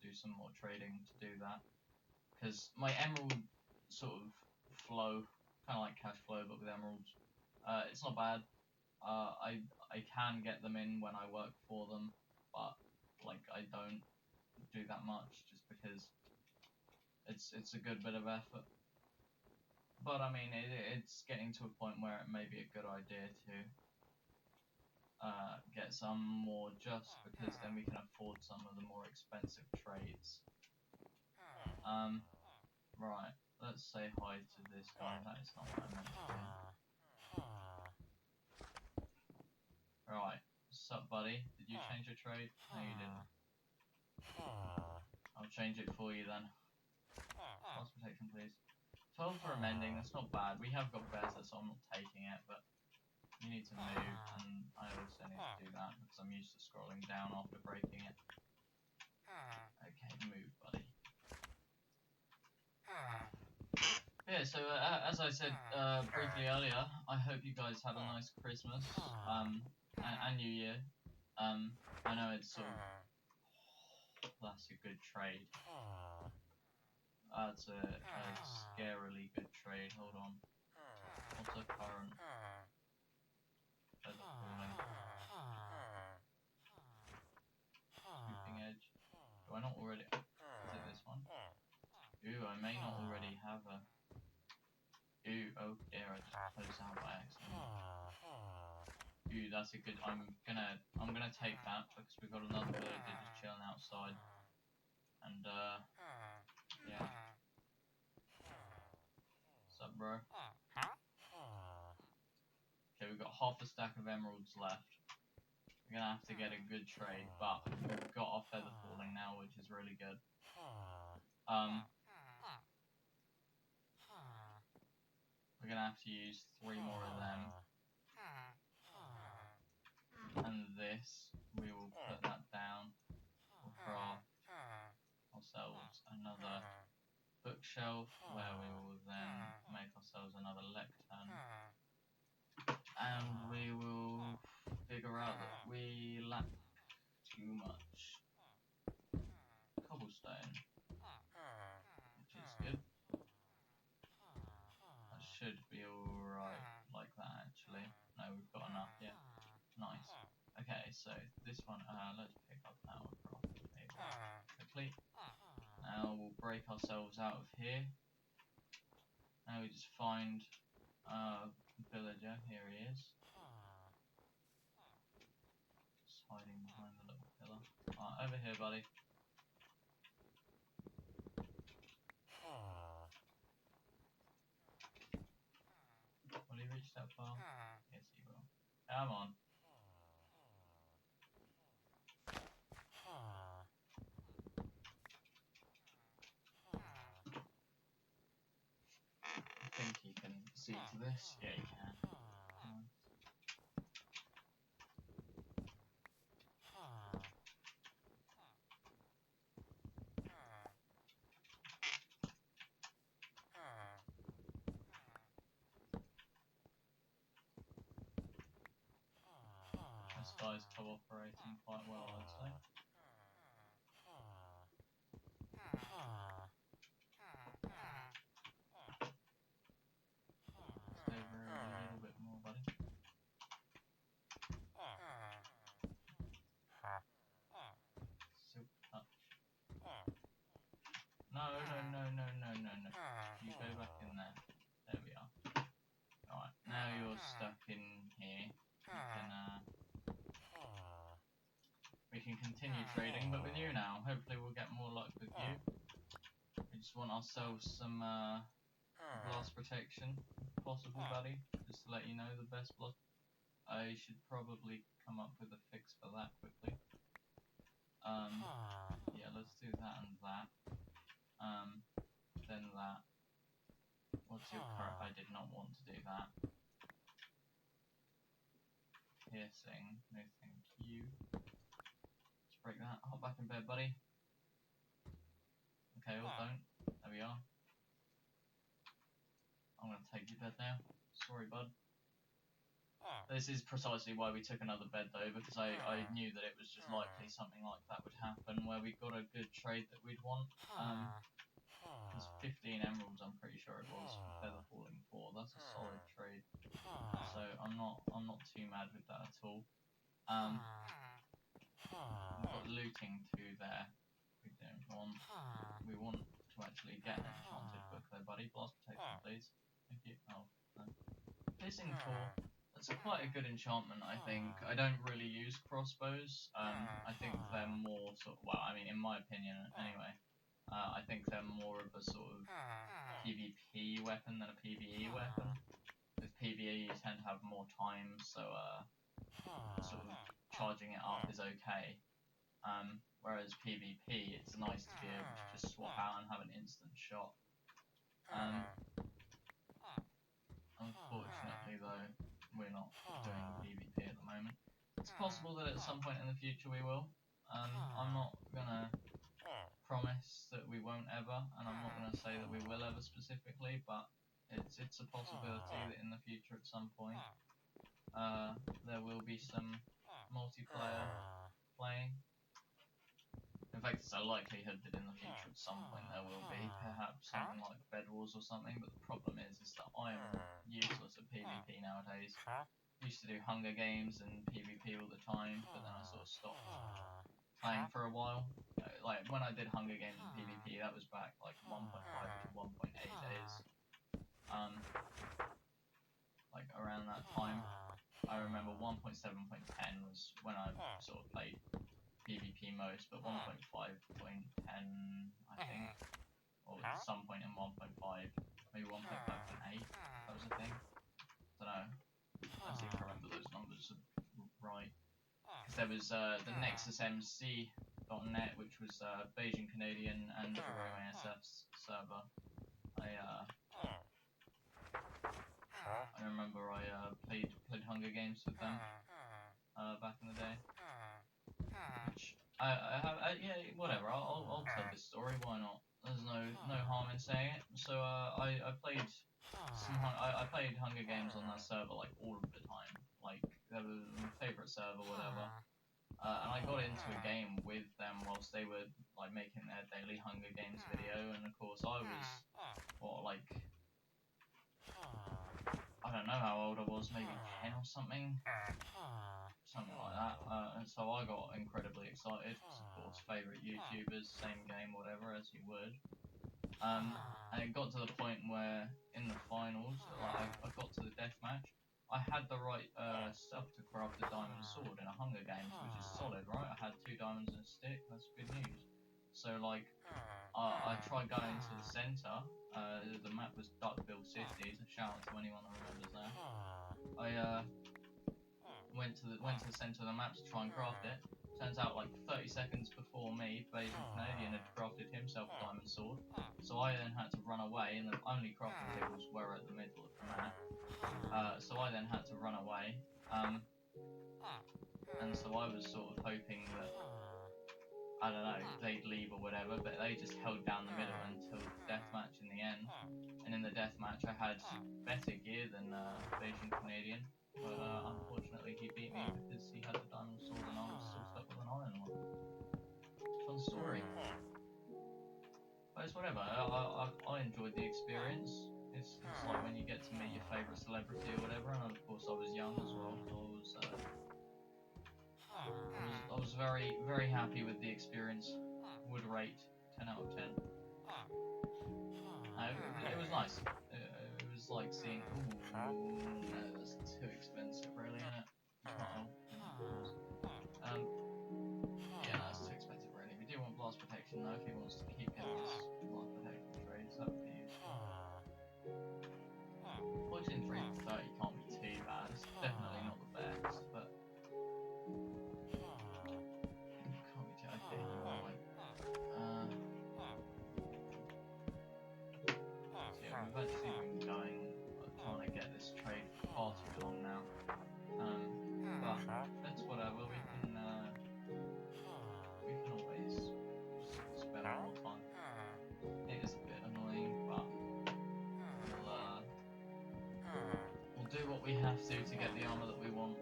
do some more trading to do that. Because my emerald sort of flow, kind of like cash flow, but with emeralds, it's not bad. I can get them in when I work for them, but like I don't do that much just because it's a good bit of effort. But I mean, it's getting to a point where it may be a good idea to get some more, just because then we can afford some of the more expensive trades. Right, let's say hi to this guy. That is not what I meant to do. Right, sup buddy? Did you change your trade? No, you didn't. I'll change it for you then. Blast protection, please. 12 for amending, that's not bad. We have got better, so I'm not taking it, but you need to move, and I also need to do that because I'm used to scrolling down after breaking it. Okay, move, buddy. Yeah, so as I said briefly earlier, I hope you guys had a nice Christmas and New Year. I know it's sort of... That's a good trade. That's a scarily good trade. Hold on. What's the current? Feather falling. Scooping edge. Do I not already... Is it this one? Ooh, I may not already have a... Ooh, oh dear, I just closed out by accident. Ooh, that's a good. I'm gonna take that because we've got another villager just chilling outside. And yeah. What's up, bro? Okay, we've got half a stack of emeralds left. We're gonna have to get a good trade, but we've got our feather falling now, which is really good. We're gonna have to use 3 more of them. And this, we will put that down. We'll craft ourselves another bookshelf, where we will then make ourselves another lectern. And we will figure out that we lack too much cobblestone, which is good. That should be alright like that, actually. No, we've got enough, yeah. Nice. Okay, so this one, let's pick up our crafting table quickly. Now we'll break ourselves out of here. Now we just find villager, here he is. Just hiding behind the little pillar. Alright, over here, buddy. Will he reach that far? Yes, he will. Come on. I think he can see to this. Yeah, he can. Nice. This guy's cooperating quite well, I'd say. Stay over a little bit more, buddy. Silk touch. No. You go back in there. There we are. Alright, now you're stuck in here. We can continue trading, but with you now. Hopefully we'll get more luck with you. We just want ourselves some blast protection, if possible, buddy. Just to let you know, the best blast. I should probably come up with a fix for that quickly. Yeah, let's do that and that. Then that. What's your current? I did not want to do that. Piercing, no thank you. Let's break that. Hop back in bed, buddy. Okay, or don't. There we are. I'm gonna take your bed now. Sorry, bud. This is precisely why we took another bed though, because I knew that it was just likely something like that would happen, where we got a good trade that we'd want. There's 15 emeralds, I'm pretty sure it was, for feather falling 4. That's a solid trade. So I'm not too mad with that at all. We've got looting to do there. We want to actually get an enchanted book there, buddy. Blast protection, please. Thank you. Oh, no. Piercing 4. That's quite a good enchantment, I think. I don't really use crossbows. I think they're more sort of, well, I mean, in my opinion, anyway. I think they're more of a sort of PvP weapon than a PvE weapon. With PvE, you tend to have more time, so sort of charging it up is okay. Whereas PvP, it's nice to be able to just swap out and have an instant shot. Unfortunately, though, we're not doing PvP at the moment. It's possible that at some point in the future we will. I'm not gonna promise that we won't ever, and I'm not gonna say that we will ever specifically, but it's a possibility that in the future at some point there will be some multiplayer playing. In fact, it's a likelihood that in the future at some point there will be perhaps something like Bed Wars or something, but the problem is that I'm useless at PvP nowadays. Used to do Hunger Games and PvP all the time, but then I sort of stopped playing for a while. Like when I did Hunger Games and PvP, that was back like 1.5 to 1.8 days. 1.7.10 was when I sort of played PvP most, but 1.5.10 I think, or at some point in 1.5, maybe 1.5.8, that was a thing. I don't know. I seem to remember those numbers right. Because there was the Nexus MC.net, which was Beijing Canadian and WASF's server. I remember I played Hunger Games with them back in the day. Which yeah, whatever. I'll tell this story. Why not? There's no harm in saying it. So I played I played Hunger Games on that server like all of the time. Like that was my favorite server, whatever. And I got into a game with them whilst they were like making their daily Hunger Games video, and of course I was like I don't know how old I was, maybe 10 or something like that. And so I got incredibly excited because of course favourite YouTubers, same game, whatever, as you would. And it got to the point where in the finals, like I got to the deathmatch. I had the right stuff to craft a diamond sword in a Hunger Games, which is solid, right? I had 2 diamonds and a stick. That's good news. So like, I tried going to the centre. The map was Duckbill City. So shout out to anyone that remembers that. I went to the centre of the map to try and craft it. Turns out like 30 seconds before me, Beijing Canadian had crafted himself a diamond sword. So I then had to run away, and the only crafting tables were at the middle of the map. So I then had to run away, and so I was sort of hoping that, I don't know, they'd leave or whatever, but they just held down the middle until the deathmatch in the end. And in the deathmatch I had better gear than Beijing Canadian, but unfortunately he beat me because he had the diamond sword and I was still stuck with an iron one. Fun story. But it's whatever, I enjoyed the experience. It's like when you get to meet your favourite celebrity or whatever, and of course I was young as well, so I was very, very happy with the experience. Would rate 10 out of 10. It was nice. It was like seeing, ooh, no, that's too expensive really, isn't it? Yeah, no, that's too expensive really. We do want blast protection though, if he wants to keep getting his blast protection trades, that would be useful. 14 3 for 30 can't be too bad, it's definitely not the best, but can't be too okay, right. So yeah, we've actually been trying to get this trade for far too long now. But that's whatever, we can always spend more time. It is a bit annoying, but we'll do what we have to get the armor that we want,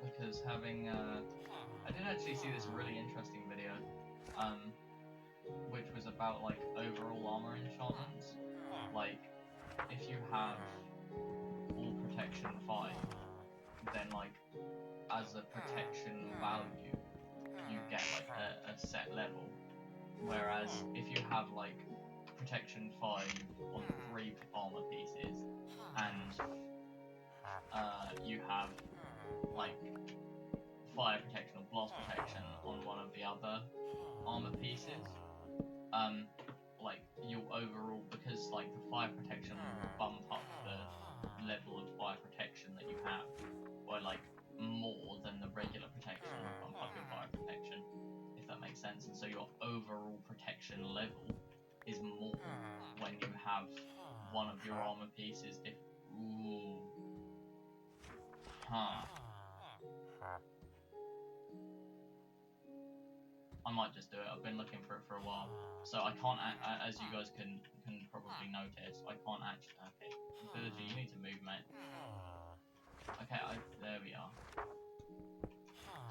because having I did actually see this really interesting video which was about like overall armor enchantments. Like if you have all protection 5, then like as a protection value you get like a set level, whereas if you have like protection 5 on 3 armor pieces and you have like fire protection or blast protection on one of the other armor pieces, like you'll overall, because like the fire protection will bump up the level of fire protection that you have, or like more than the regular protection will bump up your fire protection, if that makes sense. And so your overall protection level is more when you have one of your armor pieces. I might just do it. I've been looking for it for a while, so I can't. As you guys can probably notice, I can't actually. Okay, Villager, you need to move, mate. Okay, there we are.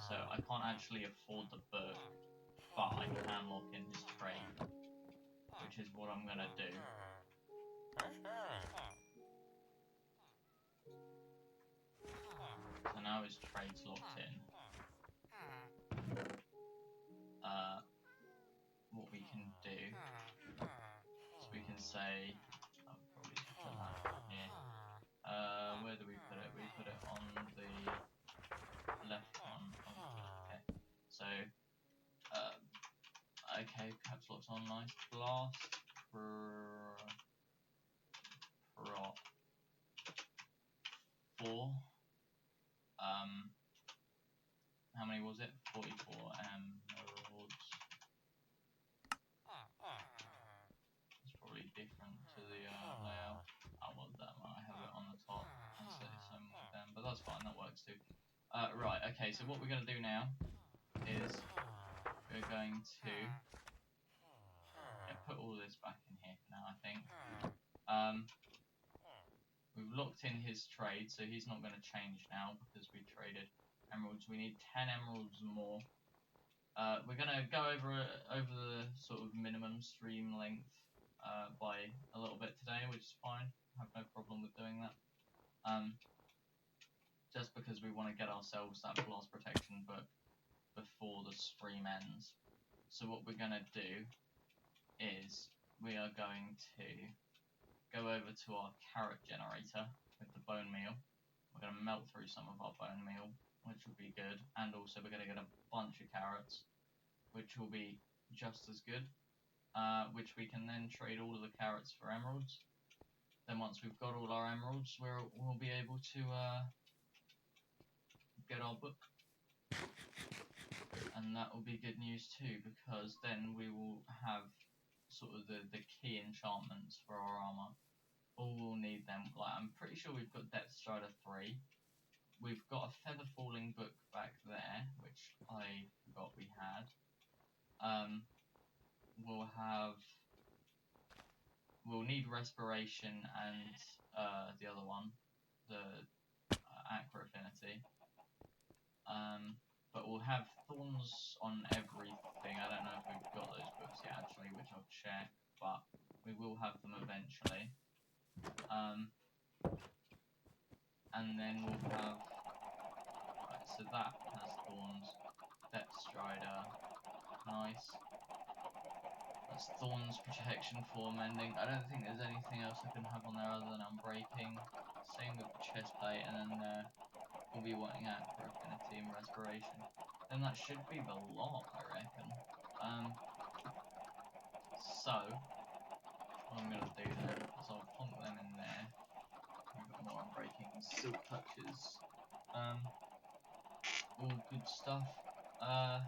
So I can't actually afford the book, but I can lock in his trade, which is what I'm gonna do. So now his trade's locked in. What we can do is we can say, I'll probably put that here. Where do we put it? We put it on the left one. Okay. So, okay, caps lock's on, nice. Blast. Prot. 4. How many was it? 44 emeralds. It's probably different to the layout. Oh, well, that one, I have it on the top. That's it, so down, but that's fine, that works too. Right, okay, so what we're going to do now is we're going to put all this back in here for now, I think. We've locked in his trade, so he's not going to change now because we traded emeralds. We need 10 emeralds more. We're going to go over the sort of minimum stream length by a little bit today, which is fine. I have no problem with doing that. Just because we want to get ourselves that blast protection book before the stream ends. So what we're going to do is we are going to go over to our carrot generator with the bone meal. We're going to melt through some of our bone meal, which will be good, and also we're going to get a bunch of carrots, which will be just as good, which we can then trade all of the carrots for emeralds. Then once we've got all our emeralds, we'll be able to get our book, and that will be good news too, because then we will have sort of the key enchantments for our armor. All we'll need then, like, I'm pretty sure we've got Depth Strider 3. We've got a Feather Falling book back there, which I forgot we had. We'll need Respiration and the other one, the Aqua Affinity. But we'll have Thorns on everything. I don't know if we've got those books yet, actually, which I'll check, but we will have them eventually. And then we'll have, right, so that has Thorns, Depth Strider, nice. That's Thorns, Protection, for Mending. I don't think there's anything else I can have on there other than Unbreaking. Same with the chest plate, and then we'll be wanting Aqua Affinity and Respiration. Then that should be the lot, I reckon. So, what I'm going to do then is I'll plonk them in there. We've got more Unbreaking, Silk Touches. All good stuff. I'll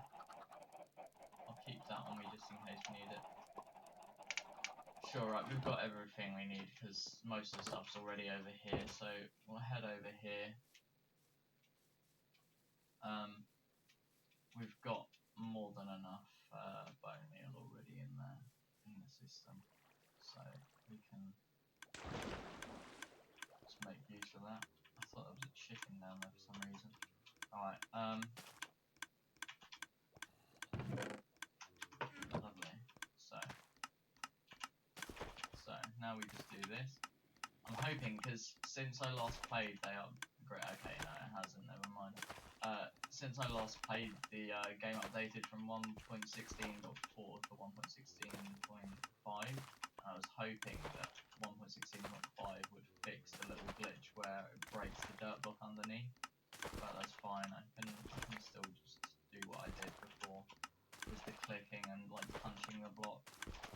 keep that on me just in case we need it. Sure, right, we've got everything we need because most of the stuff's already over here, so we'll head over here. We've got more than enough bone meal already in there, in the system, so we can just make use of that. I thought there was a chicken down there for some reason. Alright, lovely. So now we just do this. I'm hoping, because since I last played, they upgrade. Okay, no, it hasn't. Never mind. Since I last played, the game updated from 1.16.4 to 1.16.5. I was hoping that 1.16.5 would fix the little glitch where it breaks the dirt block underneath. But that's fine. I can still just do what I did before, with the clicking and like punching the block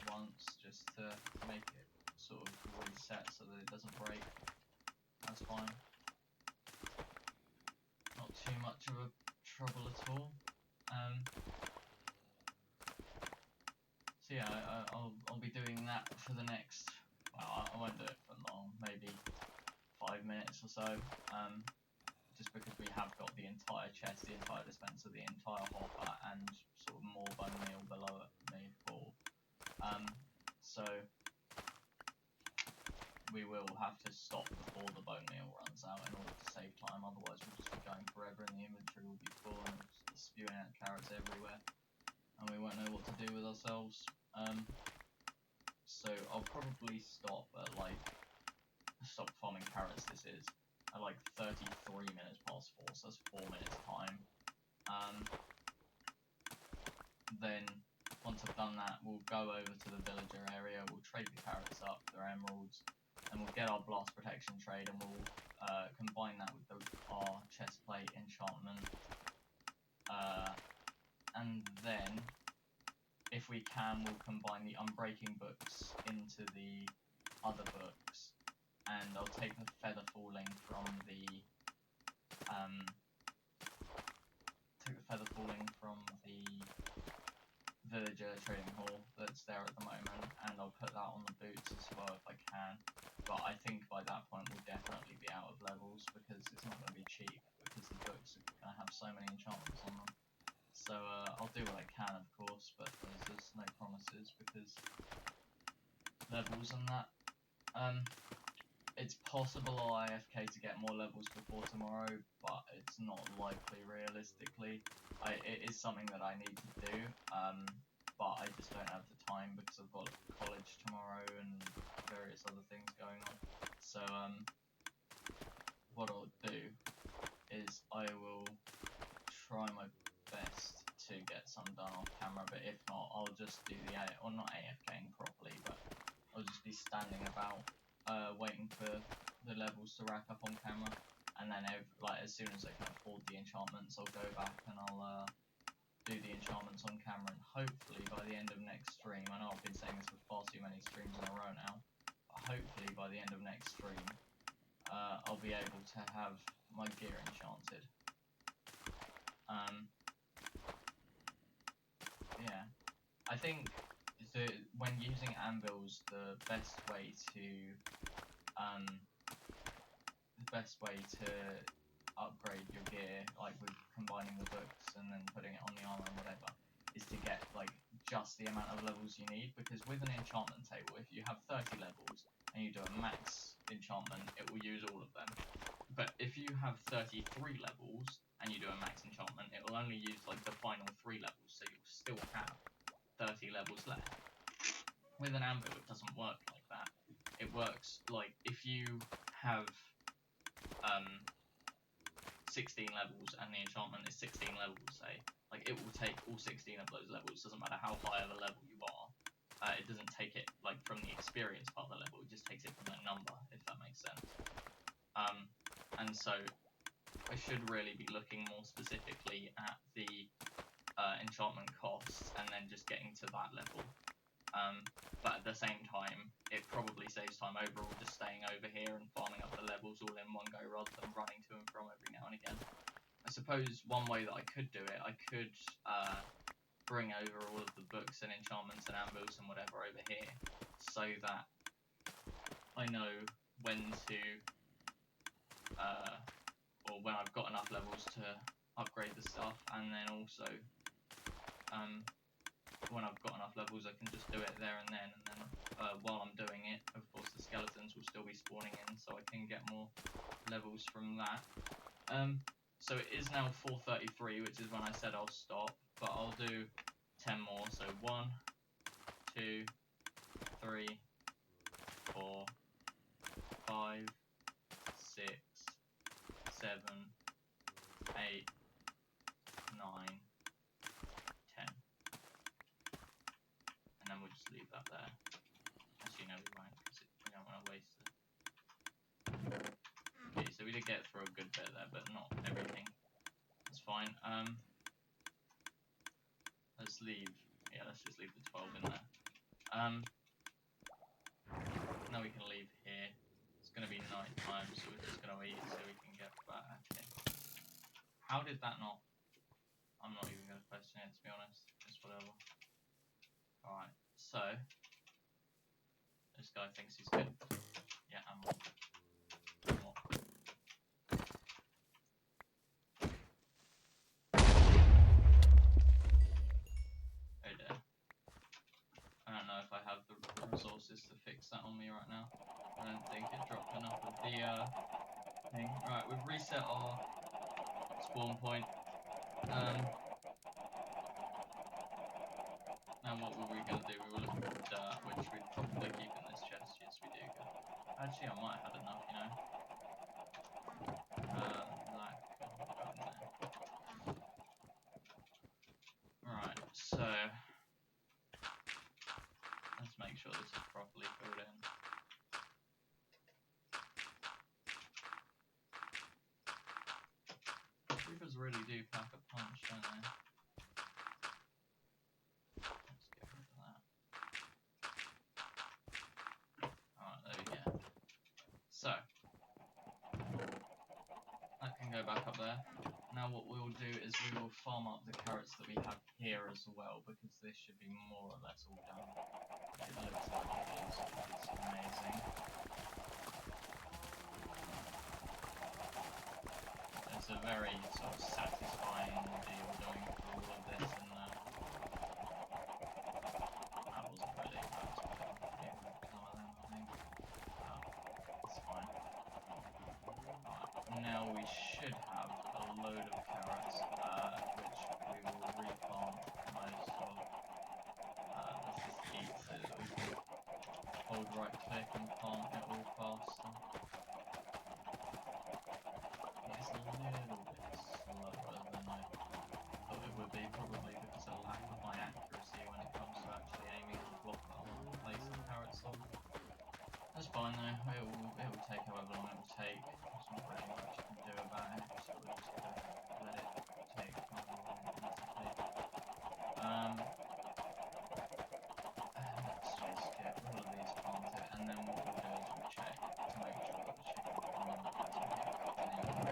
once just to make it sort of reset so that it doesn't break. That's fine. Not too much of a trouble at all. So yeah, I'll be doing that for the next. Well, I won't do it for long. Maybe 5 minutes or so. Just because we have got the entire chest, the entire dispenser, the entire hopper, and sort of more bone meal below me full. So we will have to stop before the bone meal runs out in order to save time. Otherwise, we'll just be going forever, and the inventory will be full and just spewing out carrots everywhere, and we won't know what to do with ourselves. So I'll probably stop at stop farming carrots. This is at like 33 minutes past 4, so that's 4 minutes time. Then once I've done that, we'll go over to the villager area, we'll trade the carrots up, their emeralds, and we'll get our blast protection trade, and we'll combine that with our chest plate enchantment, and then if we can, we'll combine the unbreaking books into the other books, and I'll take the feather falling from the villager trading hall that's there at the moment, and I'll put that on the boots as well if I can. But I think by that point we'll definitely be out of levels, because it's not going to be cheap, because the books are going to have so many enchantments on them. So I'll do what I can, of course, but there's no promises because levels and that. It's possible I'll AFK to get more levels before tomorrow, but it's not likely realistically. It is something that I need to do, but I just don't have the time because I've got college tomorrow and various other things going on. So what I'll do is I will try my best to get some done off camera, but if not, I'll just do the not AFKing properly, but I'll just be standing about waiting for the levels to rack up on camera, and then as soon as I can afford the enchantments, I'll go back and I'll do the enchantments on camera, and hopefully by the end of next stream, I know I've been saying this for far too many streams in a row now, but hopefully by the end of next stream I'll be able to have my gear enchanted. Yeah, I think when using anvils, the best way to upgrade your gear, like with combining the books and then putting it on the armor and whatever, is to get like just the amount of levels you need, because with an enchantment table, if you have 30 levels and you do a max enchantment, it will use all of them. But if you have 33 levels and you do a max enchantment, it will only use like the final 3 levels, so you'll still have 30 levels left. With an anvil, it doesn't work like that. It works like if you have 16 levels and the enchantment is 16 levels, say, like it will take all 16 of those levels. Doesn't matter how high of a level you are. It doesn't take it like from the experience part of the level. It just takes it from the number, if that makes sense. And so I should really be looking more specifically at the enchantment costs and then just getting to that level. But at the same time, it probably saves time overall just staying over here and farming up the levels all in one go rather than running to and from every now and again. I suppose one way that I could do it, I could bring over all of the books and enchantments and anvils and whatever over here, so that I know when to, or when I've got enough levels to upgrade the stuff, and then also when I've got enough levels I can just do it there and then while I'm doing it, of course the skeletons will still be spawning in, so I can get more levels from that. So it is now 4:33, which is when I said I'll stop, but I'll do 10 more, so 1, 2, 3, 4, 5, 6, 7, 8, 9, 10. And then we'll just leave that there. Actually, no, we won't, because we don't want to waste it. Okay, so we did get through a good bit there, but not everything. That's fine. Let's just leave the 12 in there. Now we can leave here. It's going to be night time, so we're just going to eat so we can get back. Okay. How did that not... I'm not even going to question it, to be honest. Just whatever. Alright, so... This guy thinks he's good. Yeah, I'm not. Oh dear. I don't know if I have the resources to fix that on me right now. I don't think it dropped enough of the thing. Right, we've reset our spawn point. Now what were we going to do? We were looking for dirt, which we'd probably keep in this chest. Yes, we do. Good. Actually, I might have had enough, you know. That can go in there. Right, so let's make sure this is properly filled in. really do pack a punch, don't they? Let's get rid of that. Alright, there we go. So, that can go back up there. Now what we'll do is we will farm up the carrots that we have here as well, because this should be more or less all done. It looks like it is. It's amazing. It's a very sort of satisfying deal going through all of this, and that wasn't ready. That was put in here with some of them, I think. It's fine. Right, now we should have a load of carrots, which we will replant most of. Let's just eat so that we can hold right click and plant it all faster. It's a little bit slower than I thought it would be, probably because of lack of my accuracy when it comes to actually aiming the block that I want to place the carrots on. That's fine though, it will take however long it will take. There's not really much you can do about it, just sort of just let it take however long it needs to take. Let's just get all of these planted, and then what we'll do is we'll check to make sure that the chicken farm hasn't been cooked anymore.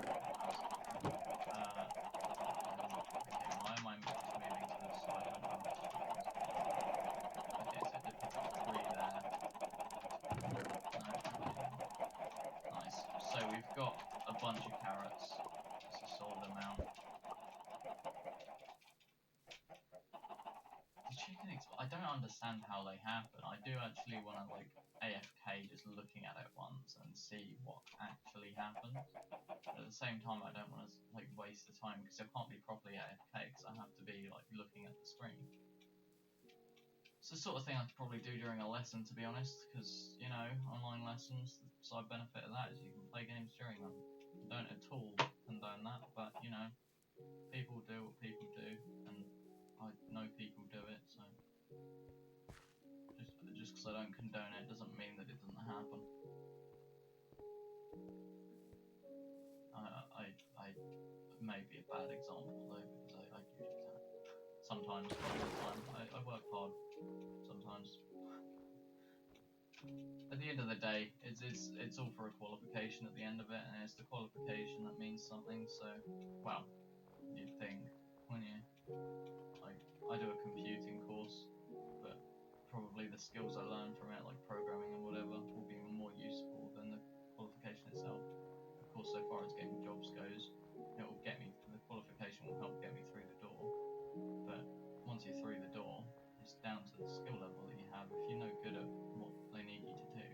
Okay, why am I just moving to the side? I don't know how much chickens farm. Okay, so it did pick up 3 there. No, it didn't. Nice. So we've got a bunch of carrots. It's a solid amount. The chicken I don't understand how they happen. I do actually want to like AFK just looking at it once and see what actually happens. But at the same time, I don't want to like waste the time because I can't be properly AFK because I have to be like looking at the screen. It's the sort of thing I could probably do during a lesson, to be honest, because, you know, online lessons, the side benefit of that is you can play games during them. I don't at all condone that, but, you know, people do what people do, and I know people do it, so just because I don't condone it doesn't mean that it doesn't happen. I may be a bad example, though, because I do that. Sometimes, not all the time. I work hard. Sometimes. At the end of the day, it's all for a qualification at the end of it, and it's the qualification that means something. So, well, you'd think, wouldn't you? Like, I do a computing course, but probably the skills I learn from it, like programming and whatever, will be more useful than the qualification itself. Of course, so far as getting jobs goes, it will get me. The qualification will help get me through the door. But once you're through the door, it's down to the skill level that you have. If you're no good at what they need you to do,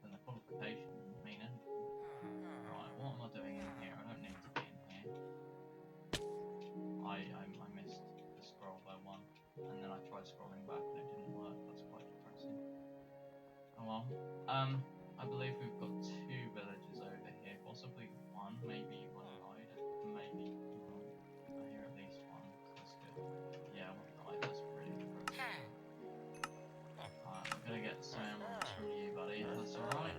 then the qualification doesn't mean anything. Right, what am I doing in here? I don't need to be in here. I missed the scroll by 1, and then I tried scrolling back and it didn't work. That's quite depressing. Oh well. I believe we've got 2 villages over here, possibly 1, maybe 1 died, maybe. I hear at least 1, so that's good. Yeah, 1 died, that's really depressing. Alright, I'm gonna get some emeralds from you, buddy, if that's alright.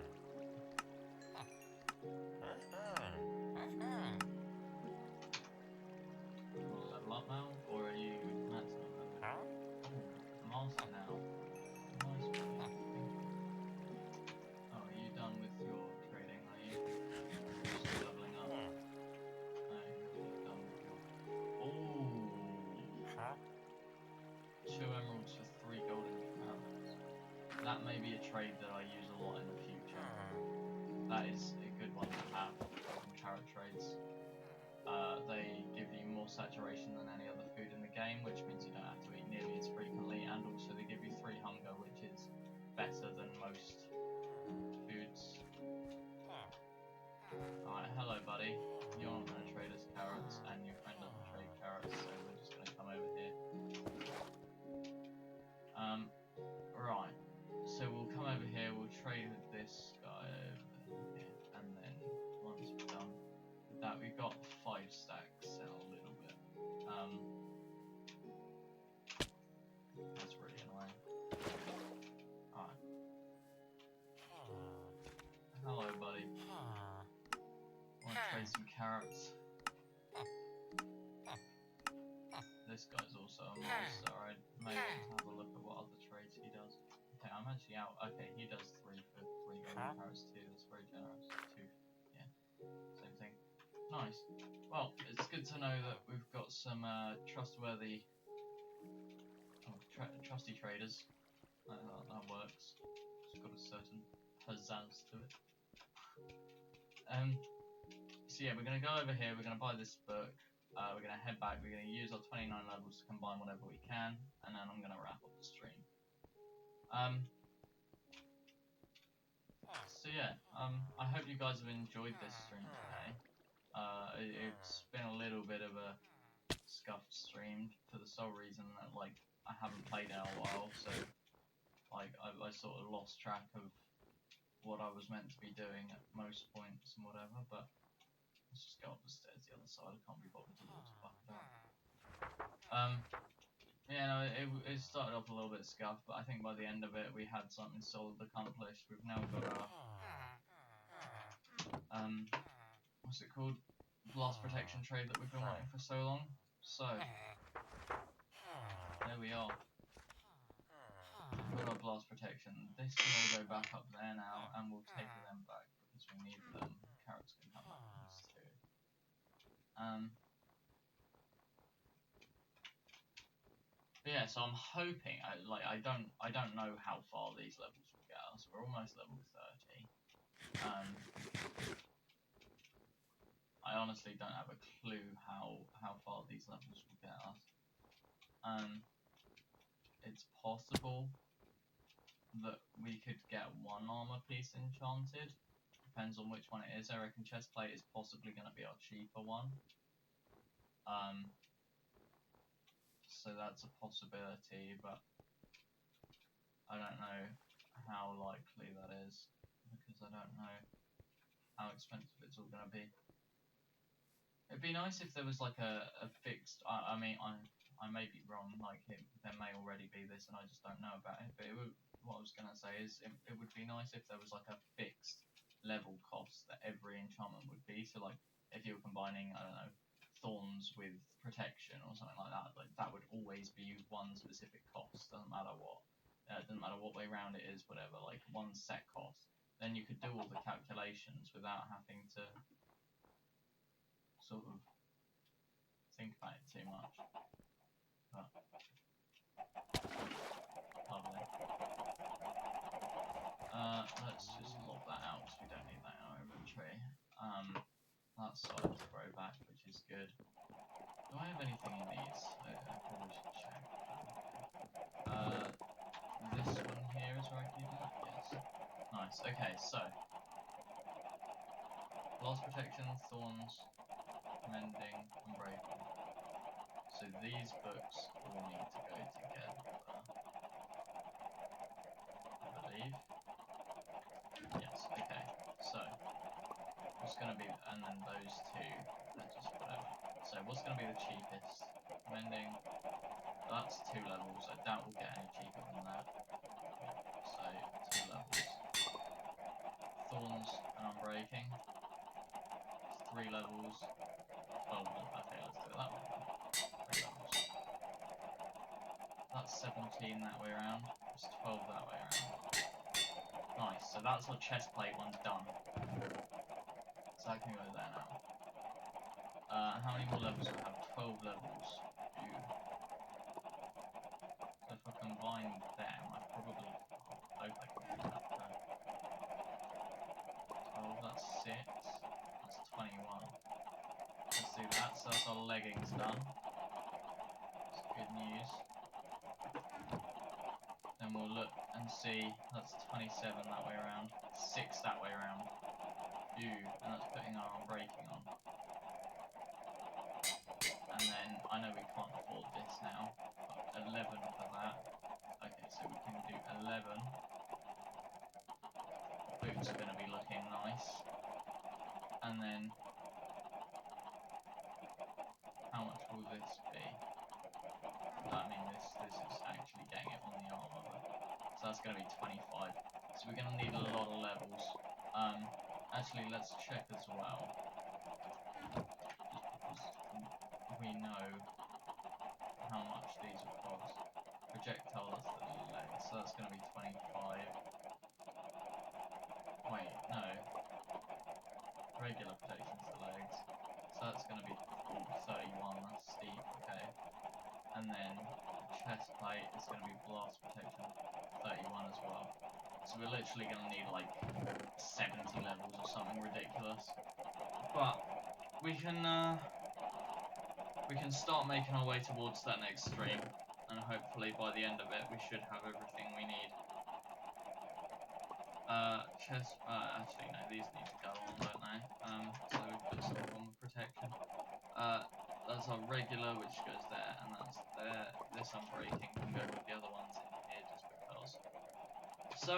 Level up now, or are you maximum level? Ooh, master now. Nice, buddy. Oh, are you done with your trading, are you? You're still leveling up? No, you're done with your... Ooh! 2 emeralds for 3 golden carrots. That may be a trade that I use a lot in the future. That is a good one to have, golden carrot trades. They give you more saturation than any other food in the game, which means you don't have to eat nearly as frequently, and also they give you 3 hunger, which is better than most foods. Alright, hello buddy. You're not going to trade us carrots, and your friend doesn't trade carrots, so we're just going to come over here. Right, so we'll come over here, we'll trade with this guy over here, and then once we're done with that, we've got 5 stacks in a little bit. That's really annoying. Alright. Hello, buddy. Want to trade some carrots? this guy's also a monster. I maybe have a look at what other trades he does. Okay, I'm actually out. Okay, he does 3 for 3 golden carrots too. That's very generous. 2, yeah, same thing. Nice. Well, it's good to know that we've got some trustworthy, trusty traders. That works. It's got a certain pizzazz to it. So yeah, we're gonna go over here. We're gonna buy this book. We're gonna head back. We're gonna use our 29 levels to combine whatever we can, and then I'm gonna wrap up the stream. So yeah, I hope you guys have enjoyed this stream today. It's been a little bit of a scuffed stream for the sole reason that like I haven't played in a while, so like I sort of lost track of what I was meant to be doing at most points and whatever. But let's just go up the stairs the other side. I can't be bothered to walk back down. Yeah, no, it started off a little bit scuffed, but I think by the end of it we had something solid accomplished. We've now got our what's it called? Blast protection trade that we've been waiting for so long. So there we are. We've got our blast protection. This can all go back up there now, and we'll take them back because we need them. Carrots can come back with us too. But yeah, so I'm hoping. I don't know how far these levels will get us. We're almost level 30. I honestly don't have a clue how far these levels will get us. It's possible that we could get one armor piece enchanted. Depends on which one it is. I reckon chestplate is possibly going to be our cheaper one. So that's a possibility, but I don't know how likely that is because I don't know how expensive it's all going to be. It'd be nice if there was like a fixed. I mean, I may be wrong. Like there may already be this, and I just don't know about it. But what I was gonna say is, it would be nice if there was like a fixed level cost that every enchantment would be. So like if you were combining, I don't know, thorns with protection or something like that would always be one specific cost. Doesn't matter what. Doesn't matter what way round it is. Whatever. Like one set cost. Then you could do all the calculations without having to sort of think about it too much. But lovely. Let's just log that out because we don't need that in our inventory. That's started to grow back, which is good. Do I have anything in these? I probably should check. This one here is where I keep it? Yes. Nice. Okay, so blast protection, thorns, mending, and breaking. So these books all need to go together, I believe. Yes, okay. So what's going to be, and then those two, they're just whatever. So what's going to be the cheapest? Mending, that's 2 levels. I doubt we'll get any cheaper than that. So 2 levels. Thorns and Unbreaking, 3 levels. 12 levels. Okay, let's do it that way. 3 levels. That's 17 that way around. It's 12 that way around. Nice. So that's our chestplate one done. So that can go there now. How many more levels do we have? 12 levels. Ew. So if I combine them, I probably hope I can get that done. 12, that's 6. That's 21. Let's do that. So that's our leggings done. That's good news. Then we'll look and see. That's 27 that way around. 6 that way around. Ew. And that's putting our Unbreaking on. And then, I know we can't afford this now, but 11 for that. Okay, so we can do 11. Boots are going to be looking nice. And then, how much will this be? I mean, this is actually getting it on the armor. So that's going to be 25. So we're going to need a lot of levels. Actually, let's check as well. Just because we know how much these will cost. Projectile, that's the legs, so that's going to be 25. Wait, no. Regular protection's the legs, so that's going to be 31, that's steep, okay. And then the chest plate is going to be blast protection, 31 as well. So we're literally going to need like 70 levels or something ridiculous. But we can start making our way towards that next stream, and hopefully by the end of it we should have everything we need. Actually no, these need to go on, don't they? So we put some form of protection. That's our regular, which goes there, and that's there. This unbreaking can go with the other ones in here, just because. So,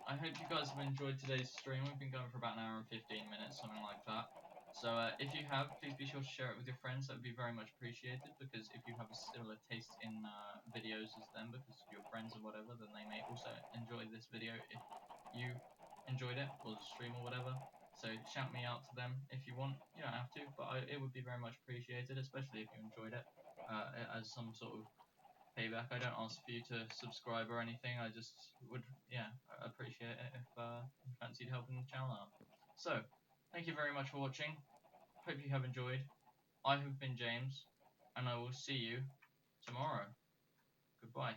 I hope you guys have enjoyed today's stream. We've been going for about an hour and 15 minutes, something like that. So if you have, please be sure to share it with your friends. That would be very much appreciated, because if you have a similar taste in videos as them, because of your friends or whatever, then they may also enjoy this video if you enjoyed it, or the stream or whatever. So shout me out to them if you want. You don't have to, but it would be very much appreciated, especially if you enjoyed it, as some sort of payback. I don't ask for you to subscribe or anything. I just would, appreciate it if you fancied helping the channel out. So, thank you very much for watching. Hope you have enjoyed. I have been James, and I will see you tomorrow. Goodbye.